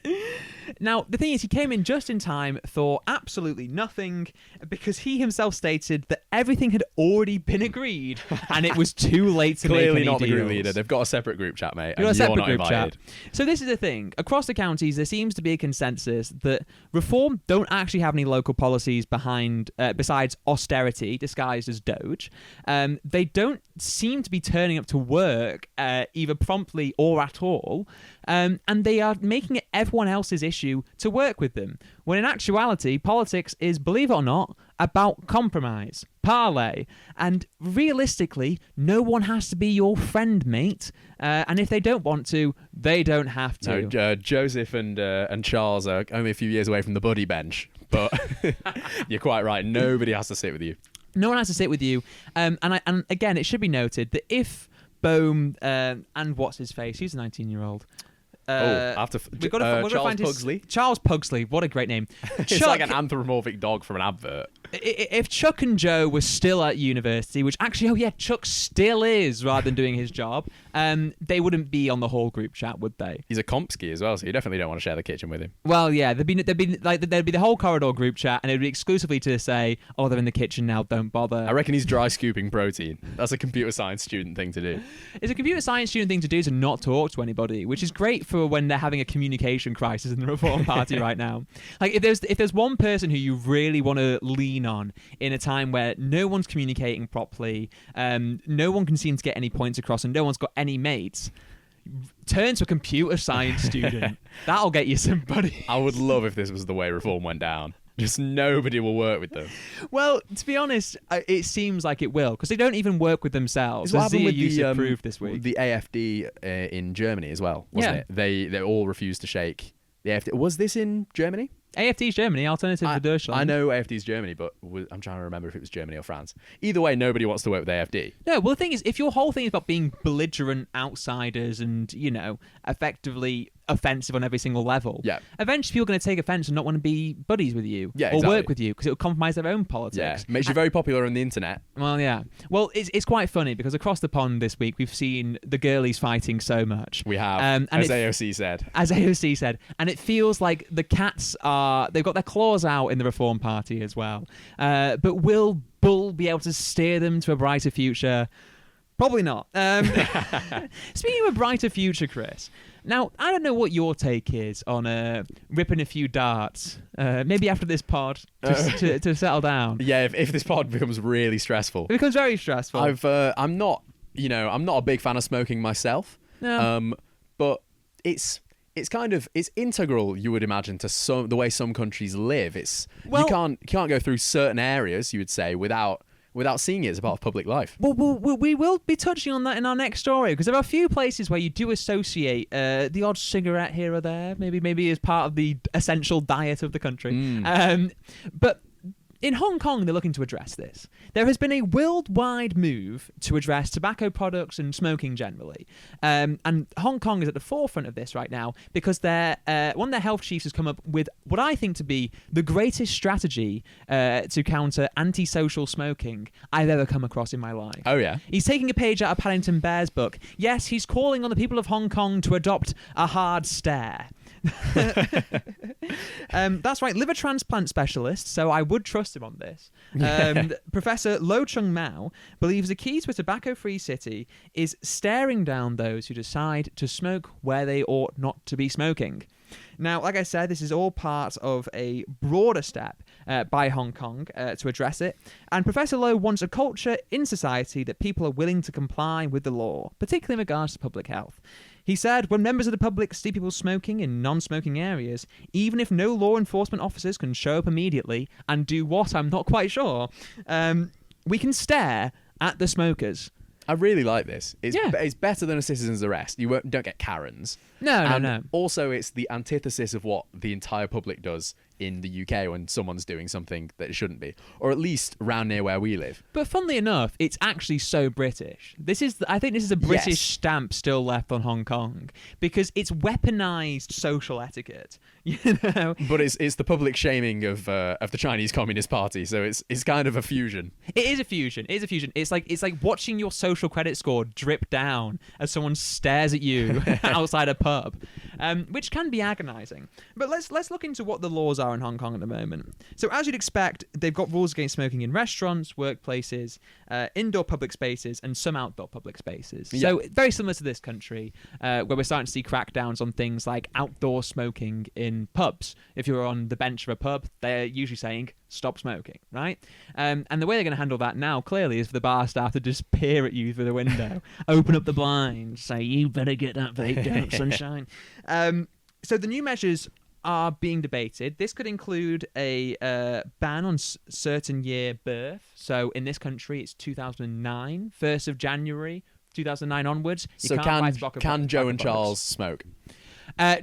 Now, the thing is, he came in just in time for absolutely nothing because he himself stated that everything had already been agreed and it was too late to make any Clearly not the group deals. leader. They've got a separate group chat, mate, and You're you're not invited. Chat. So this is the thing. Across the counties, there seems to be a consensus that Reform don't actually have any local policies behind besides austerity disguised as Doge. They don't seem to be turning up to work either promptly or at all. And they are making it everyone else's issue to work with them, when in actuality, politics is, believe it or not, about compromise, parley, and realistically, no one has to be your friend, mate. And if they don't want to, they don't have to. No, Joseph and Charles are only a few years away from the buddy bench, but you're quite right. Nobody has to sit with you. No one has to sit with you. And again, it should be noted that if Bohm and what's his face, he's a 19-year-old. We've got to find Pugsley. Charles Pugsley, what a great name. It's like an anthropomorphic dog from an advert. If Chuck and Joe were still at university, which actually, Chuck still is, rather than doing his job, they wouldn't be on the whole group chat, would they? He's a Kompsky as well, so you definitely don't want to share the kitchen with him. Well, yeah, there'd be the whole corridor group chat, and it'd be exclusively to say, oh, they're in the kitchen now, don't bother. I reckon he's dry scooping protein. That's a computer science student thing to do. It's a computer science student thing to do to not talk to anybody, which is great for when they're having a communication crisis in the Reform Party right now. Like, if there's one person who you really want to lean on in a time where no one's communicating properly, no one can seem to get any points across, and no one's got any mates, turn to a computer science student. That'll get you somebody. I would love if this was the way Reform went down. Just nobody will work with them. Well, to be honest, it seems like it will, because they don't even work with themselves. What happened with the proved this week. The AfD in Germany as well, wasn't it? They all refused to shake the AfD. Was this in Germany? AfD's Germany, Alternative for Deutschland. I know AfD's Germany, but I'm trying to remember if it was Germany or France. Either way, nobody wants to work with AfD. No, well, the thing is, if your whole thing is about being belligerent outsiders and, effectively offensive on every single level, eventually people are going to take offense and not want to be buddies with you or work with you because it will compromise their own politics. Yeah, makes you very popular on the internet. Well, yeah. Well, it's quite funny because across the pond this week we've seen the girlies fighting so much. We have, as AOC said. As AOC said. And it feels like the cats they've got their claws out in the Reform Party as well. But will Bull be able to steer them to a brighter future? Probably not. Speaking of a brighter future, Chris, now, I don't know what your take is on ripping a few darts, maybe after this pod, to settle down. Yeah, if this pod becomes really stressful. It becomes very stressful. I'm not a big fan of smoking myself. No. But it's integral, you would imagine, to the way some countries live. You can't go through certain areas, you would say, without seeing it as a part of public life. Well, we will be touching on that in our next story because there are a few places where you do associate the odd cigarette here or there, maybe as part of the essential diet of the country. But in Hong Kong, they're looking to address this. There has been a worldwide move to address tobacco products and smoking generally. And Hong Kong is at the forefront of this right now because one of their health chiefs has come up with what I think to be the greatest strategy to counter antisocial smoking I've ever come across in my life. Oh, yeah? He's taking a page out of Paddington Bear's book. Yes, he's calling on the people of Hong Kong to adopt a hard stare. That's right, liver transplant specialist, so I would trust him on this. Professor Lo Chung Mao believes the key to a tobacco-free city is staring down those who decide to smoke where they ought not to be smoking. Now, like I said, this is all part of a broader step by Hong Kong to address it. And Professor Low wants a culture in society that people are willing to comply with the law, particularly in regards to public health. He said, when members of the public see people smoking in non-smoking areas, even if no law enforcement officers can show up immediately and do what, I'm not quite sure, we can stare at the smokers. I really like this. It's better than a citizen's arrest. You don't get Karens. No. Also, it's the antithesis of what the entire public does in the UK when someone's doing something that it shouldn't be, or at least around near where we live. But funnily enough, it's actually so British. I think this is a British stamp still left on Hong Kong because it's weaponized social etiquette. But it's the public shaming of the Chinese Communist Party, so it's kind of a fusion. It is a fusion. It's like watching your social credit score drip down as someone stares at you outside a pub, which can be agonizing. But let's look into what the laws are in Hong Kong at the moment. So as you'd expect, they've got rules against smoking in restaurants, workplaces, indoor public spaces, and some outdoor public spaces. Yeah. So very similar to this country, where we're starting to see crackdowns on things like outdoor smoking in pubs. If you're on the bench of a pub, they're usually saying, stop smoking, right? And the way they're going to handle that now, clearly, is for the bar staff to just peer at you through the window, open up the blinds, say, you better get that vape down, sunshine. So the new measures are being debated. This could include a ban on certain year birth. So in this country, it's 2009, 1st of January 2009 onwards. So can Joe and Charles smoke?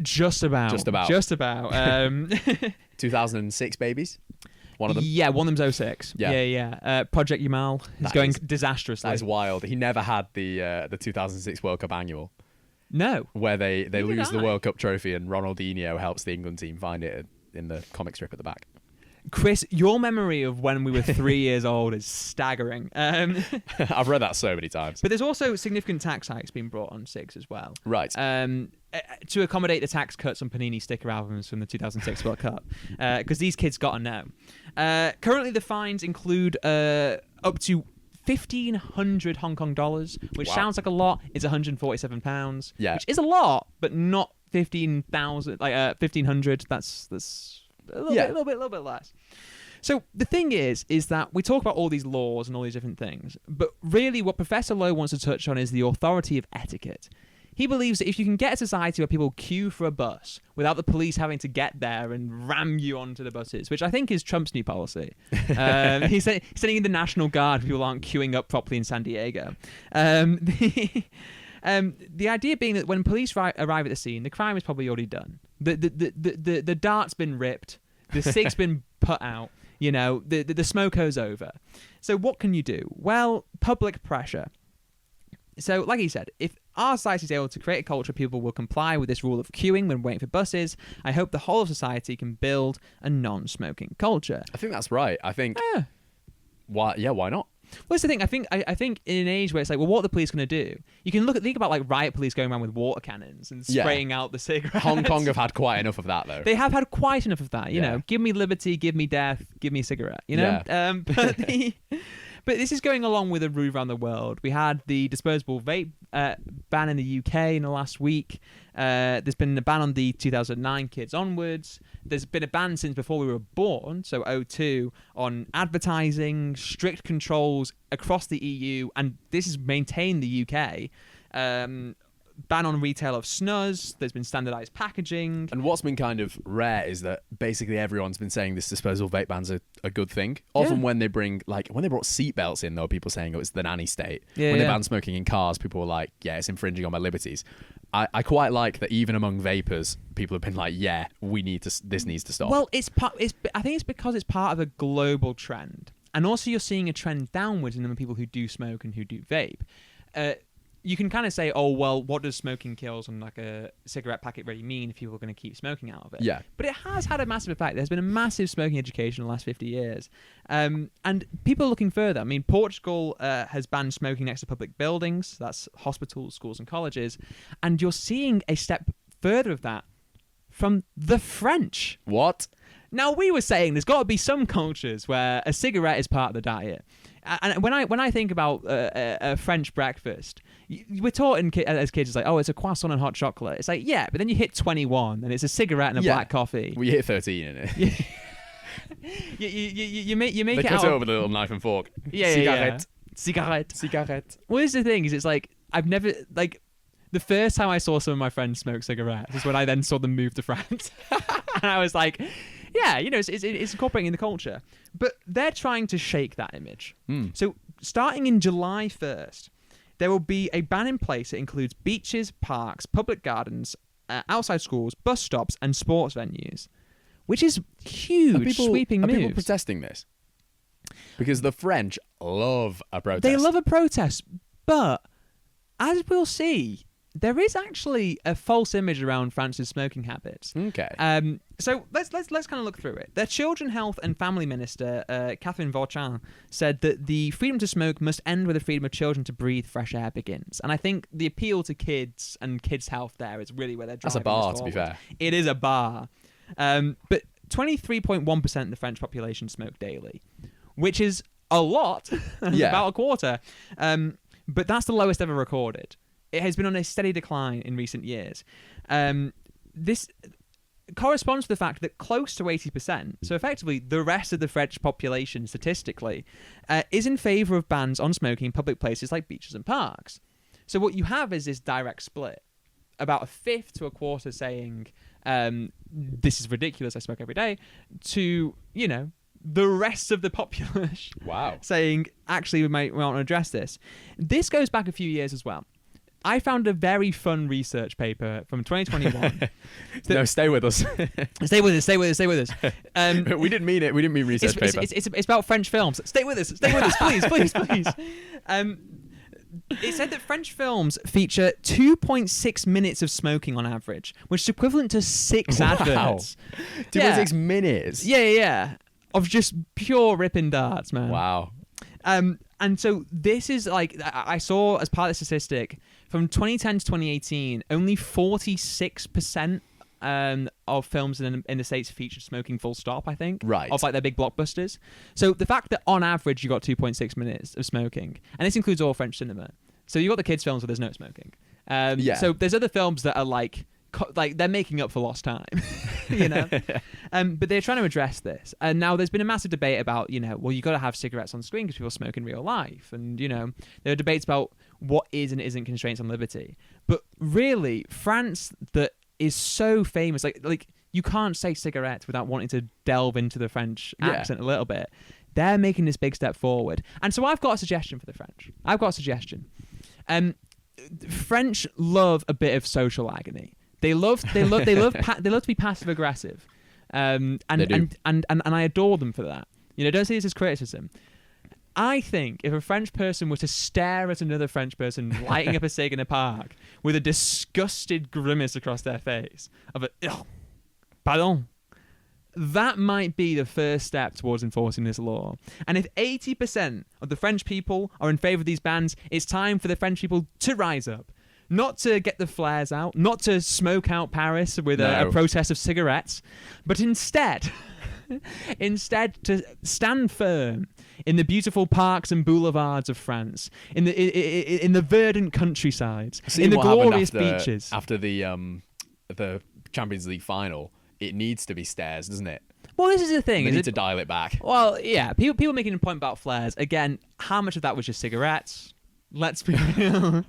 Just about. 2006 babies? One of them? Yeah, one of them's 06. Yeah. Project Yamal is going disastrously. That is wild. He never had the 2006 World Cup annual. No. Where they lose the World Cup trophy and Ronaldinho helps the England team find it in the comic strip at the back. Chris, your memory of when we were 3 years old is staggering. I've read that so many times. But there's also significant tax hikes being brought on SIGs as well. Right. To accommodate the tax cuts on Panini sticker albums from the 2006 World Cup. Because these kids got to know. Currently, the fines include up to 1,500 Hong Kong dollars, which sounds like a lot. It's £147. Yeah. Which is a lot, but not 15,000. 1,500. That's a little bit less. So the thing is that we talk about all these laws and all these different things, but really what Professor Lowe wants to touch on is the authority of etiquette. He believes that if you can get a society where people queue for a bus without the police having to get there and ram you onto the buses, which I think is Trump's new policy. He's sending in the National Guard if people aren't queuing up properly in San Diego. The idea being that when police arrive at the scene, the crime is probably already done. The dart's been ripped. The cig's been put out. You know, the smoko's over. So what can you do? Well, public pressure. So, like he said, if our society is able to create a culture, people will comply with this rule of queuing when waiting for buses. I hope the whole of society can build a non-smoking culture. I think that's right. I think... Why not? Well, that's the thing. I think in an age where it's like, well, what are the police going to do? You can think about like riot police going around with water cannons and spraying out the cigarettes. Hong Kong have had quite enough of that, though. They have had quite enough of that. You know, give me liberty, give me death, give me a cigarette. You know, but this is going along with a move around the world. We had the disposable vape ban in the UK in the last week. There's been a ban on the 2009 kids onwards. There's been a ban since before we were born, so 2002, on advertising, strict controls across the EU, and this is maintained the UK. Ban on retail of snus. There's been standardized packaging. And what's been kind of rare is that basically everyone's been saying this disposable vape ban's a good thing. Often when they brought seatbelts in, though, people saying it's the nanny state. When they banned smoking in cars, people were like, yeah, it's infringing on my liberties. I quite like that even among vapors, people have been like, yeah, this needs to stop. Well, I think it's because it's part of a global trend. And also you're seeing a trend downwards in the number of people who do smoke and who do vape. You can kind of say, oh, well, what does smoking kills on like a cigarette packet really mean if people are going to keep smoking out of it? Yeah. But it has had a massive effect. There's been a massive smoking education in the last 50 years. And people are looking further. I mean, Portugal has banned smoking next to public buildings. That's hospitals, schools and colleges. And you're seeing a step further of that from the French. What? Now, we were saying there's got to be some cultures where a cigarette is part of the diet. And when I think about a French breakfast, we're taught as kids, it's like, oh, it's a croissant and hot chocolate. It's like, yeah, but then you hit 21 and it's a cigarette and a black coffee. We hit 13 in it. you make they it cut out it over the little knife and fork. Cigarette. Well, here's the thing: it's like I've never like. The first time I saw some of my friends smoke cigarettes is when I then saw them move to France, and I was like, yeah, you know, it's incorporating in the culture. But they're trying to shake that image. So starting in July 1st, there will be a ban in place that includes beaches, parks, public gardens, outside schools, bus stops, and sports venues, which is huge, sweeping moves. Are people protesting this? Because the French love a protest. They love a protest, but as we'll see, there is actually a false image around France's smoking habits. Okay. So let's kind of look through it. Their Children, Health and Family Minister, Catherine Vautrin, said that the freedom to smoke must end where the freedom of children to breathe fresh air begins. And I think the appeal to kids and kids' health there is really where they're driving. That's a bar, to be fair. It is a bar. But 23.1% of the French population smoke daily, which is a lot. About a quarter. But that's the lowest ever recorded. It has been on a steady decline in recent years. This corresponds to the fact that close to 80%, so effectively the rest of the French population statistically, is in favour of bans on smoking in public places like beaches and parks. So what you have is this direct split. About a fifth to a quarter saying, this is ridiculous, I smoke every day, to, you know, the rest of the populace saying, actually, we might want to address this. This goes back a few years as well. I found a very fun research paper from 2021. No, stay with us. Stay with us. We didn't mean it. We didn't mean research paper. It's about French films. Stay with us, please. It said that French films feature 2.6 minutes of smoking on average, which is equivalent to 6 adverts. 2.6 minutes? Yeah. Of just pure ripping darts, man. Wow. And so this is like, I saw as part of the statistic, from 2010 to 2018, only 46% of films in the States featured smoking full stop, I think. Right. Of like their big blockbusters. So the fact that on average you got 2.6 minutes of smoking, and this includes all French cinema. So you got the kids' films where there's no smoking. So there's other films that are like they're making up for lost time, you know. But they're trying to address this, and now there's been a massive debate about, you know, well, you got to have cigarettes on screen because people smoke in real life, and you know, there are debates about what is and isn't constraints on liberty. But really, France, that is so famous, like you can't say cigarettes without wanting to delve into the French accent a little bit. They're making this big step forward, and so I've got a suggestion for the French. French love a bit of social agony. They love to be passive aggressive. They do. And I adore them for that. You know, don't see this as criticism. I think if a French person were to stare at another French person lighting up a cig in a park with a disgusted grimace across their face of pardon, that might be the first step towards enforcing this law. And if 80% of the French people are in favour of these bans, it's time for the French people to rise up. Not to get the flares out, not to smoke out Paris with a protest of cigarettes, but instead to stand firm in the beautiful parks and boulevards of France, in the verdant countryside, in the glorious beaches. After the Champions League final, it needs to be stairs, doesn't it? Well, this is the thing. They need to dial it back. Well, yeah. People making a point about flares. Again, how much of that was just cigarettes? Let's be real.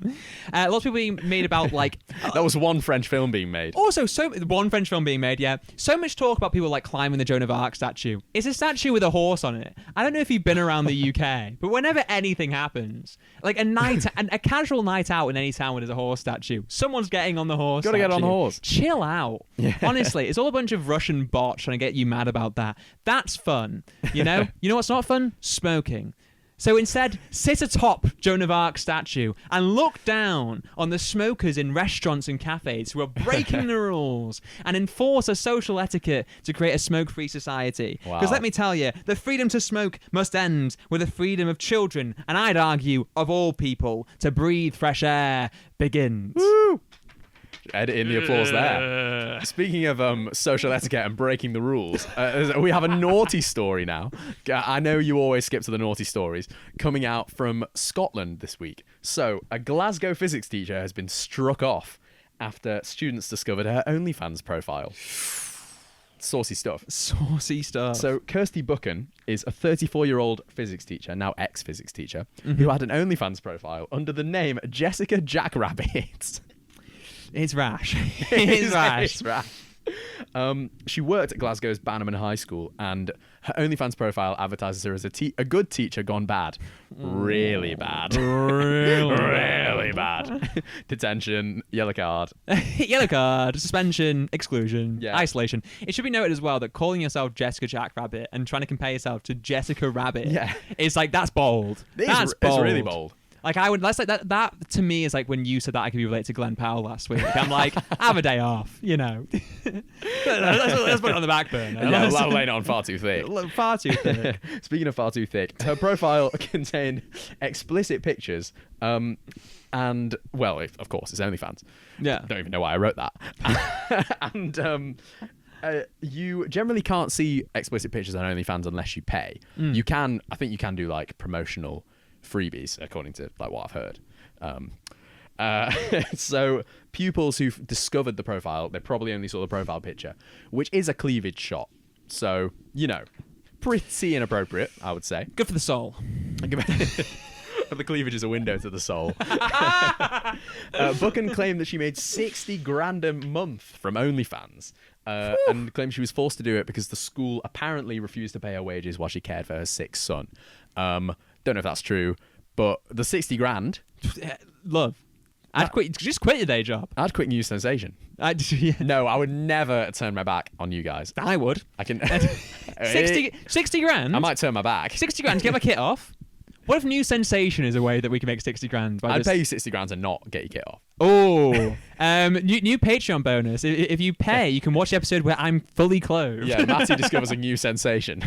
Lots of people being made about like that was one French film being made. Also, one French film being made. Yeah, so much talk about people like climbing the Joan of Arc statue. It's a statue with a horse on it. I don't know if you've been around the UK, but whenever anything happens, like a casual night out in any town where there's a horse statue, someone's getting on the horse. Gotta get on the horse. Chill out. Yeah. Honestly, it's all a bunch of Russian bots trying to get you mad about that. That's fun. You know. You know what's not fun? Smoking. So instead, sit atop Joan of Arc statue and look down on the smokers in restaurants and cafes who are breaking the rules and enforce a social etiquette to create a smoke-free society. Because let me tell you, the freedom to smoke must end with the freedom of children, and I'd argue of all people, to breathe fresh air begins. Woo! Edit in the applause there. Speaking of social etiquette and breaking the rules, we have a naughty story now. I know you always skip to the naughty stories. Coming out from Scotland this week. So, a Glasgow physics teacher has been struck off after students discovered her OnlyFans profile. Saucy stuff. Saucy stuff. So, Kirsty Buchan is a 34-year-old physics teacher, now ex-physics teacher, who had an OnlyFans profile under the name Jessica Jackrabbit. It's rash. It's rash. It's rash. She worked at Glasgow's Bannerman High School, and her OnlyFans profile advertises her as a good teacher gone bad. Really bad. Really bad. Detention, yellow card. Yellow card, suspension, exclusion, isolation. It should be noted as well that calling yourself Jessica Jackrabbit and trying to compare yourself to Jessica Rabbit is like, that's bold. That's bold. It's really bold. Like that's like that to me is like when you said that I could be related to Glenn Powell last week. I'm like, have a day off, you know. let's put it on the back burner. Yeah, I'm laying it on far too thick. Far too thick. Speaking of far too thick, her profile contained explicit pictures, and well, of course, it's OnlyFans. Yeah, I don't even know why I wrote that. And you generally can't see explicit pictures on OnlyFans unless you pay. You can, I think, you can do like promotional freebies, according to like what I've heard. So pupils who've discovered the profile, they probably only saw the profile picture, which is a cleavage shot. So, you know, pretty inappropriate, I would say. Good for the soul. The cleavage is a window to the soul. Buchan claimed that she made 60 grand a month from OnlyFans, and claimed she was forced to do it because the school apparently refused to pay her wages while she cared for her sick son. Don't know if that's true, but the 60 grand... Love. Just quit your day job. I'd quit News Sensation. No, I would never turn my back on you guys. I would. I can... 60 grand? I might turn my back. 60 grand to get my kit off? What if News Sensation is a way that we can make 60 grand? I'd pay you 60 grand to not get your kit off. Oh. New Patreon bonus. If you pay, you can watch the episode where I'm fully clothed. Yeah, Matty discovers a new sensation.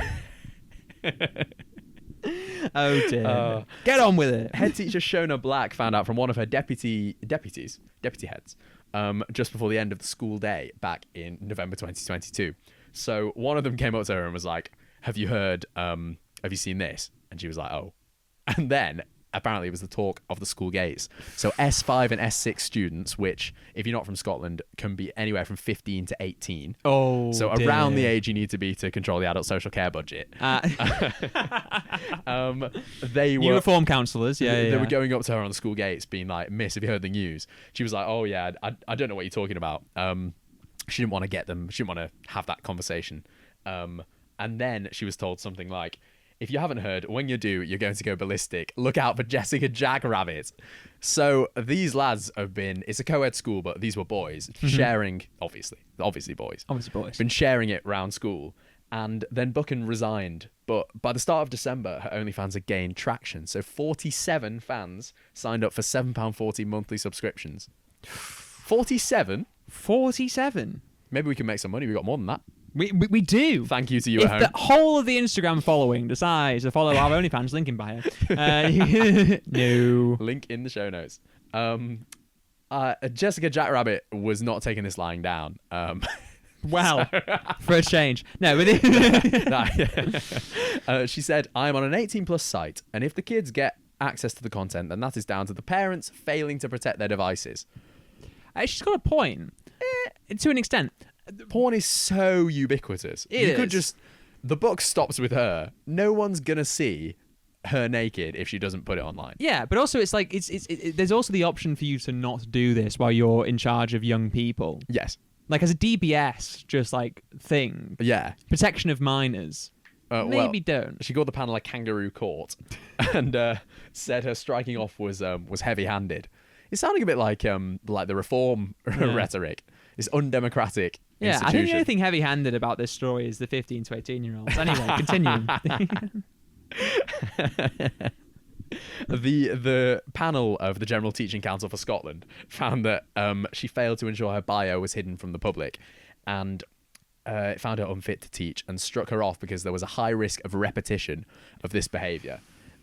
Oh dear. Get on with it. Head teacher Shona Black found out from one of her deputy heads just before the end of the school day back in November 2022. So one of them came up to her and was like, have you heard, have you seen this? And she was like, oh. And then apparently it was the talk of the school gates. So S5 and S6 students, which if you're not from Scotland can be anywhere from 15 to 18. Oh, so dear. Around the age you need to be to control the adult social care budget. They were uniform counsellors. They were going up to her on the school gates being like, miss, have you heard the news? She was like, oh yeah, I don't know what you're talking about. She didn't want to get them. She didn't want to have that conversation. And then she was told something like, if you haven't heard, when you do, you're going to go ballistic. Look out for Jessica Jackrabbit. So these lads have been, it's a co-ed school, but these were boys sharing, obviously boys. Obviously boys. Been sharing it round school. And then Buchan resigned. But by the start of December, her OnlyFans had gained traction. So 47 fans signed up for £7.40 monthly subscriptions. 47? 47? Maybe we can make some money. We got more than that. We do. Thank you to you if at home. the whole of the Instagram following decides to follow our OnlyFans, link in bio. No. Link in the show notes. Jessica Jackrabbit was not taking this lying down. Well, for a change. No, but she said, I'm on an 18+ site, and if the kids get access to the content, then that is down to the parents failing to protect their devices. She's got a point. To an extent. Porn is so ubiquitous. The book stops with her. No one's gonna see her naked if she doesn't put it online. Yeah, but also it's like there's also the option for you to not do this while you're in charge of young people. Yes. Like as a DBS just like thing. Yeah. Protection of minors. Maybe don't. She called the panel a kangaroo court and said her striking off was heavy-handed. It's sounding a bit like the reform rhetoric. It's undemocratic. Yeah, I think the only thing heavy-handed about this story is the 15 to 18-year-olds. Anyway, continuing. The panel of the General Teaching Council for Scotland found that she failed to ensure her bio was hidden from the public, and it found her unfit to teach and struck her off because there was a high risk of repetition of this behaviour.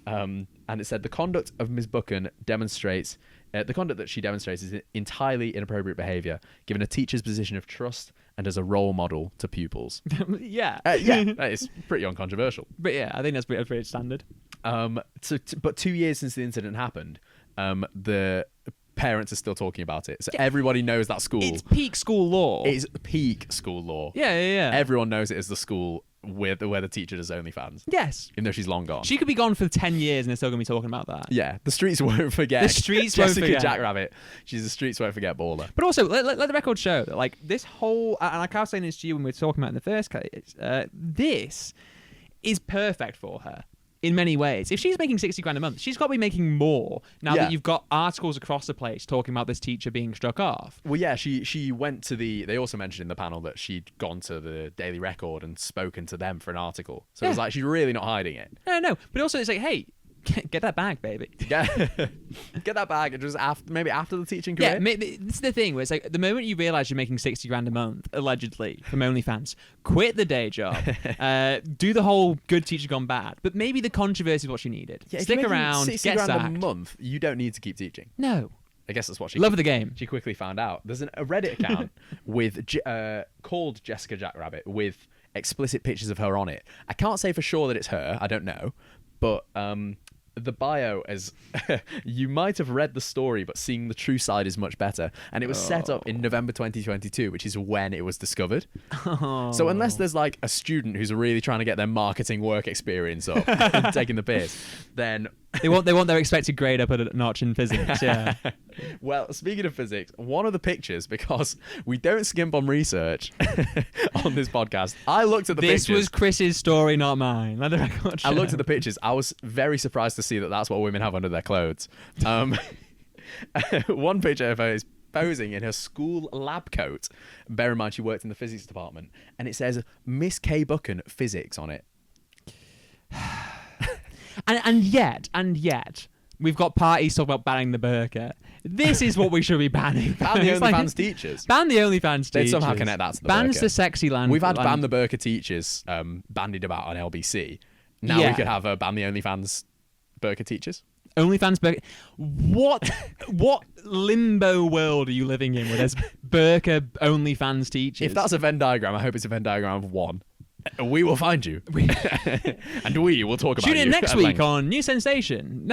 And it said the conduct of Ms. Buchan demonstrates the conduct that she demonstrates is entirely inappropriate behaviour, given a teacher's position of trust and as a role model to pupils. Yeah, that is pretty uncontroversial. But yeah, I think that's pretty standard. But 2 years since the incident happened, the parents are still talking about it. So everybody knows that school. It's peak school law. It's peak school law. Yeah. Everyone knows it is the school where the teacher does OnlyFans. Yes. Even though she's long gone. She could be gone for 10 years and they're still going to be talking about that. Yeah. The streets won't forget. The streets won't forget. Jessica Jackrabbit. She's the streets won't forget baller. But also, let the record show that, like, this whole... And like I was saying this to you when we were talking about it in the first case, this is perfect for her. In many ways. If she's making 60 grand a month, she's got to be making more now that you've got articles across the place talking about this teacher being struck off. Well, yeah, she went to they also mentioned in the panel that she'd gone to the Daily Record and spoken to them for an article. So it was like, she's really not hiding it. No. But also it's like, hey, get that bag, baby. Get that bag. Just maybe after the teaching career. Yeah, this is the thing where it's like the moment you realise you're making 60 grand a month, allegedly, from OnlyFans, quit the day job, do the whole good teacher gone bad, but maybe the controversy is what you needed. Yeah, stick around, 60 get grand sacked. a month, you don't need to keep teaching. No. I guess that's what she... Love the game. She quickly found out. There's a Reddit account called Jessica Jackrabbit with explicit pictures of her on it. I can't say for sure that it's her. I don't know. But... the bio as you might have read the story, but seeing the true side is much better. And it was set up in November 2022, which is when it was discovered. So unless there's like a student who's really trying to get their marketing work experience up and taking the piss, then they want their expected grade up a notch in physics. Yeah. Well, speaking of physics, one of the pictures, because we don't skimp on research on this podcast, I looked at the pictures. This was Chris's story, not mine. Let the record show. I looked at the pictures. I was very surprised to see that that's what women have under their clothes. One picture of her is posing in her school lab coat. Bear in mind, she worked in the physics department. And it says, Miss K. Buchan, Physics on it. and yet, we've got parties talking about banning the burqa. This is what we should be banning. Ban the OnlyFans teachers. Ban the OnlyFans teachers. They'd somehow connect that to the Bans burqa. the sexy land. We've had ban the burqa teachers bandied about on LBC. Now we could have ban the OnlyFans burqa teachers. OnlyFans burqa. What limbo world are you living in where there's burqa OnlyFans teachers? If that's a Venn diagram, I hope it's a Venn diagram of one. We will find you. And we will talk about you. Tune in next week on New Sensation.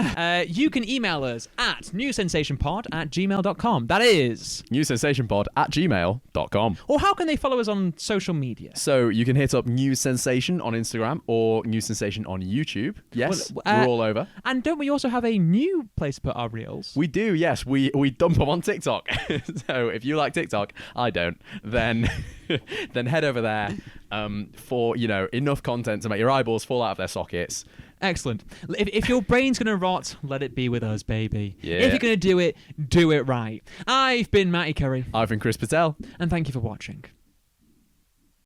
You can email us at newsensationpod@gmail.com. That is newsensationpod@gmail.com. Or how can they follow us on social media? So you can hit up News Sensation on Instagram or News Sensation on YouTube. Yes, we're all over. And don't we also have a new place to put our reels? We do, yes. We dump them on TikTok. So if you like TikTok, I don't, then... then head over there for, enough content to make your eyeballs fall out of their sockets. Excellent. If your brain's going to rot, let it be with us, baby. Yeah. If you're going to do it right. I've been Matty Curry. I've been Chris Patel. And thank you for watching.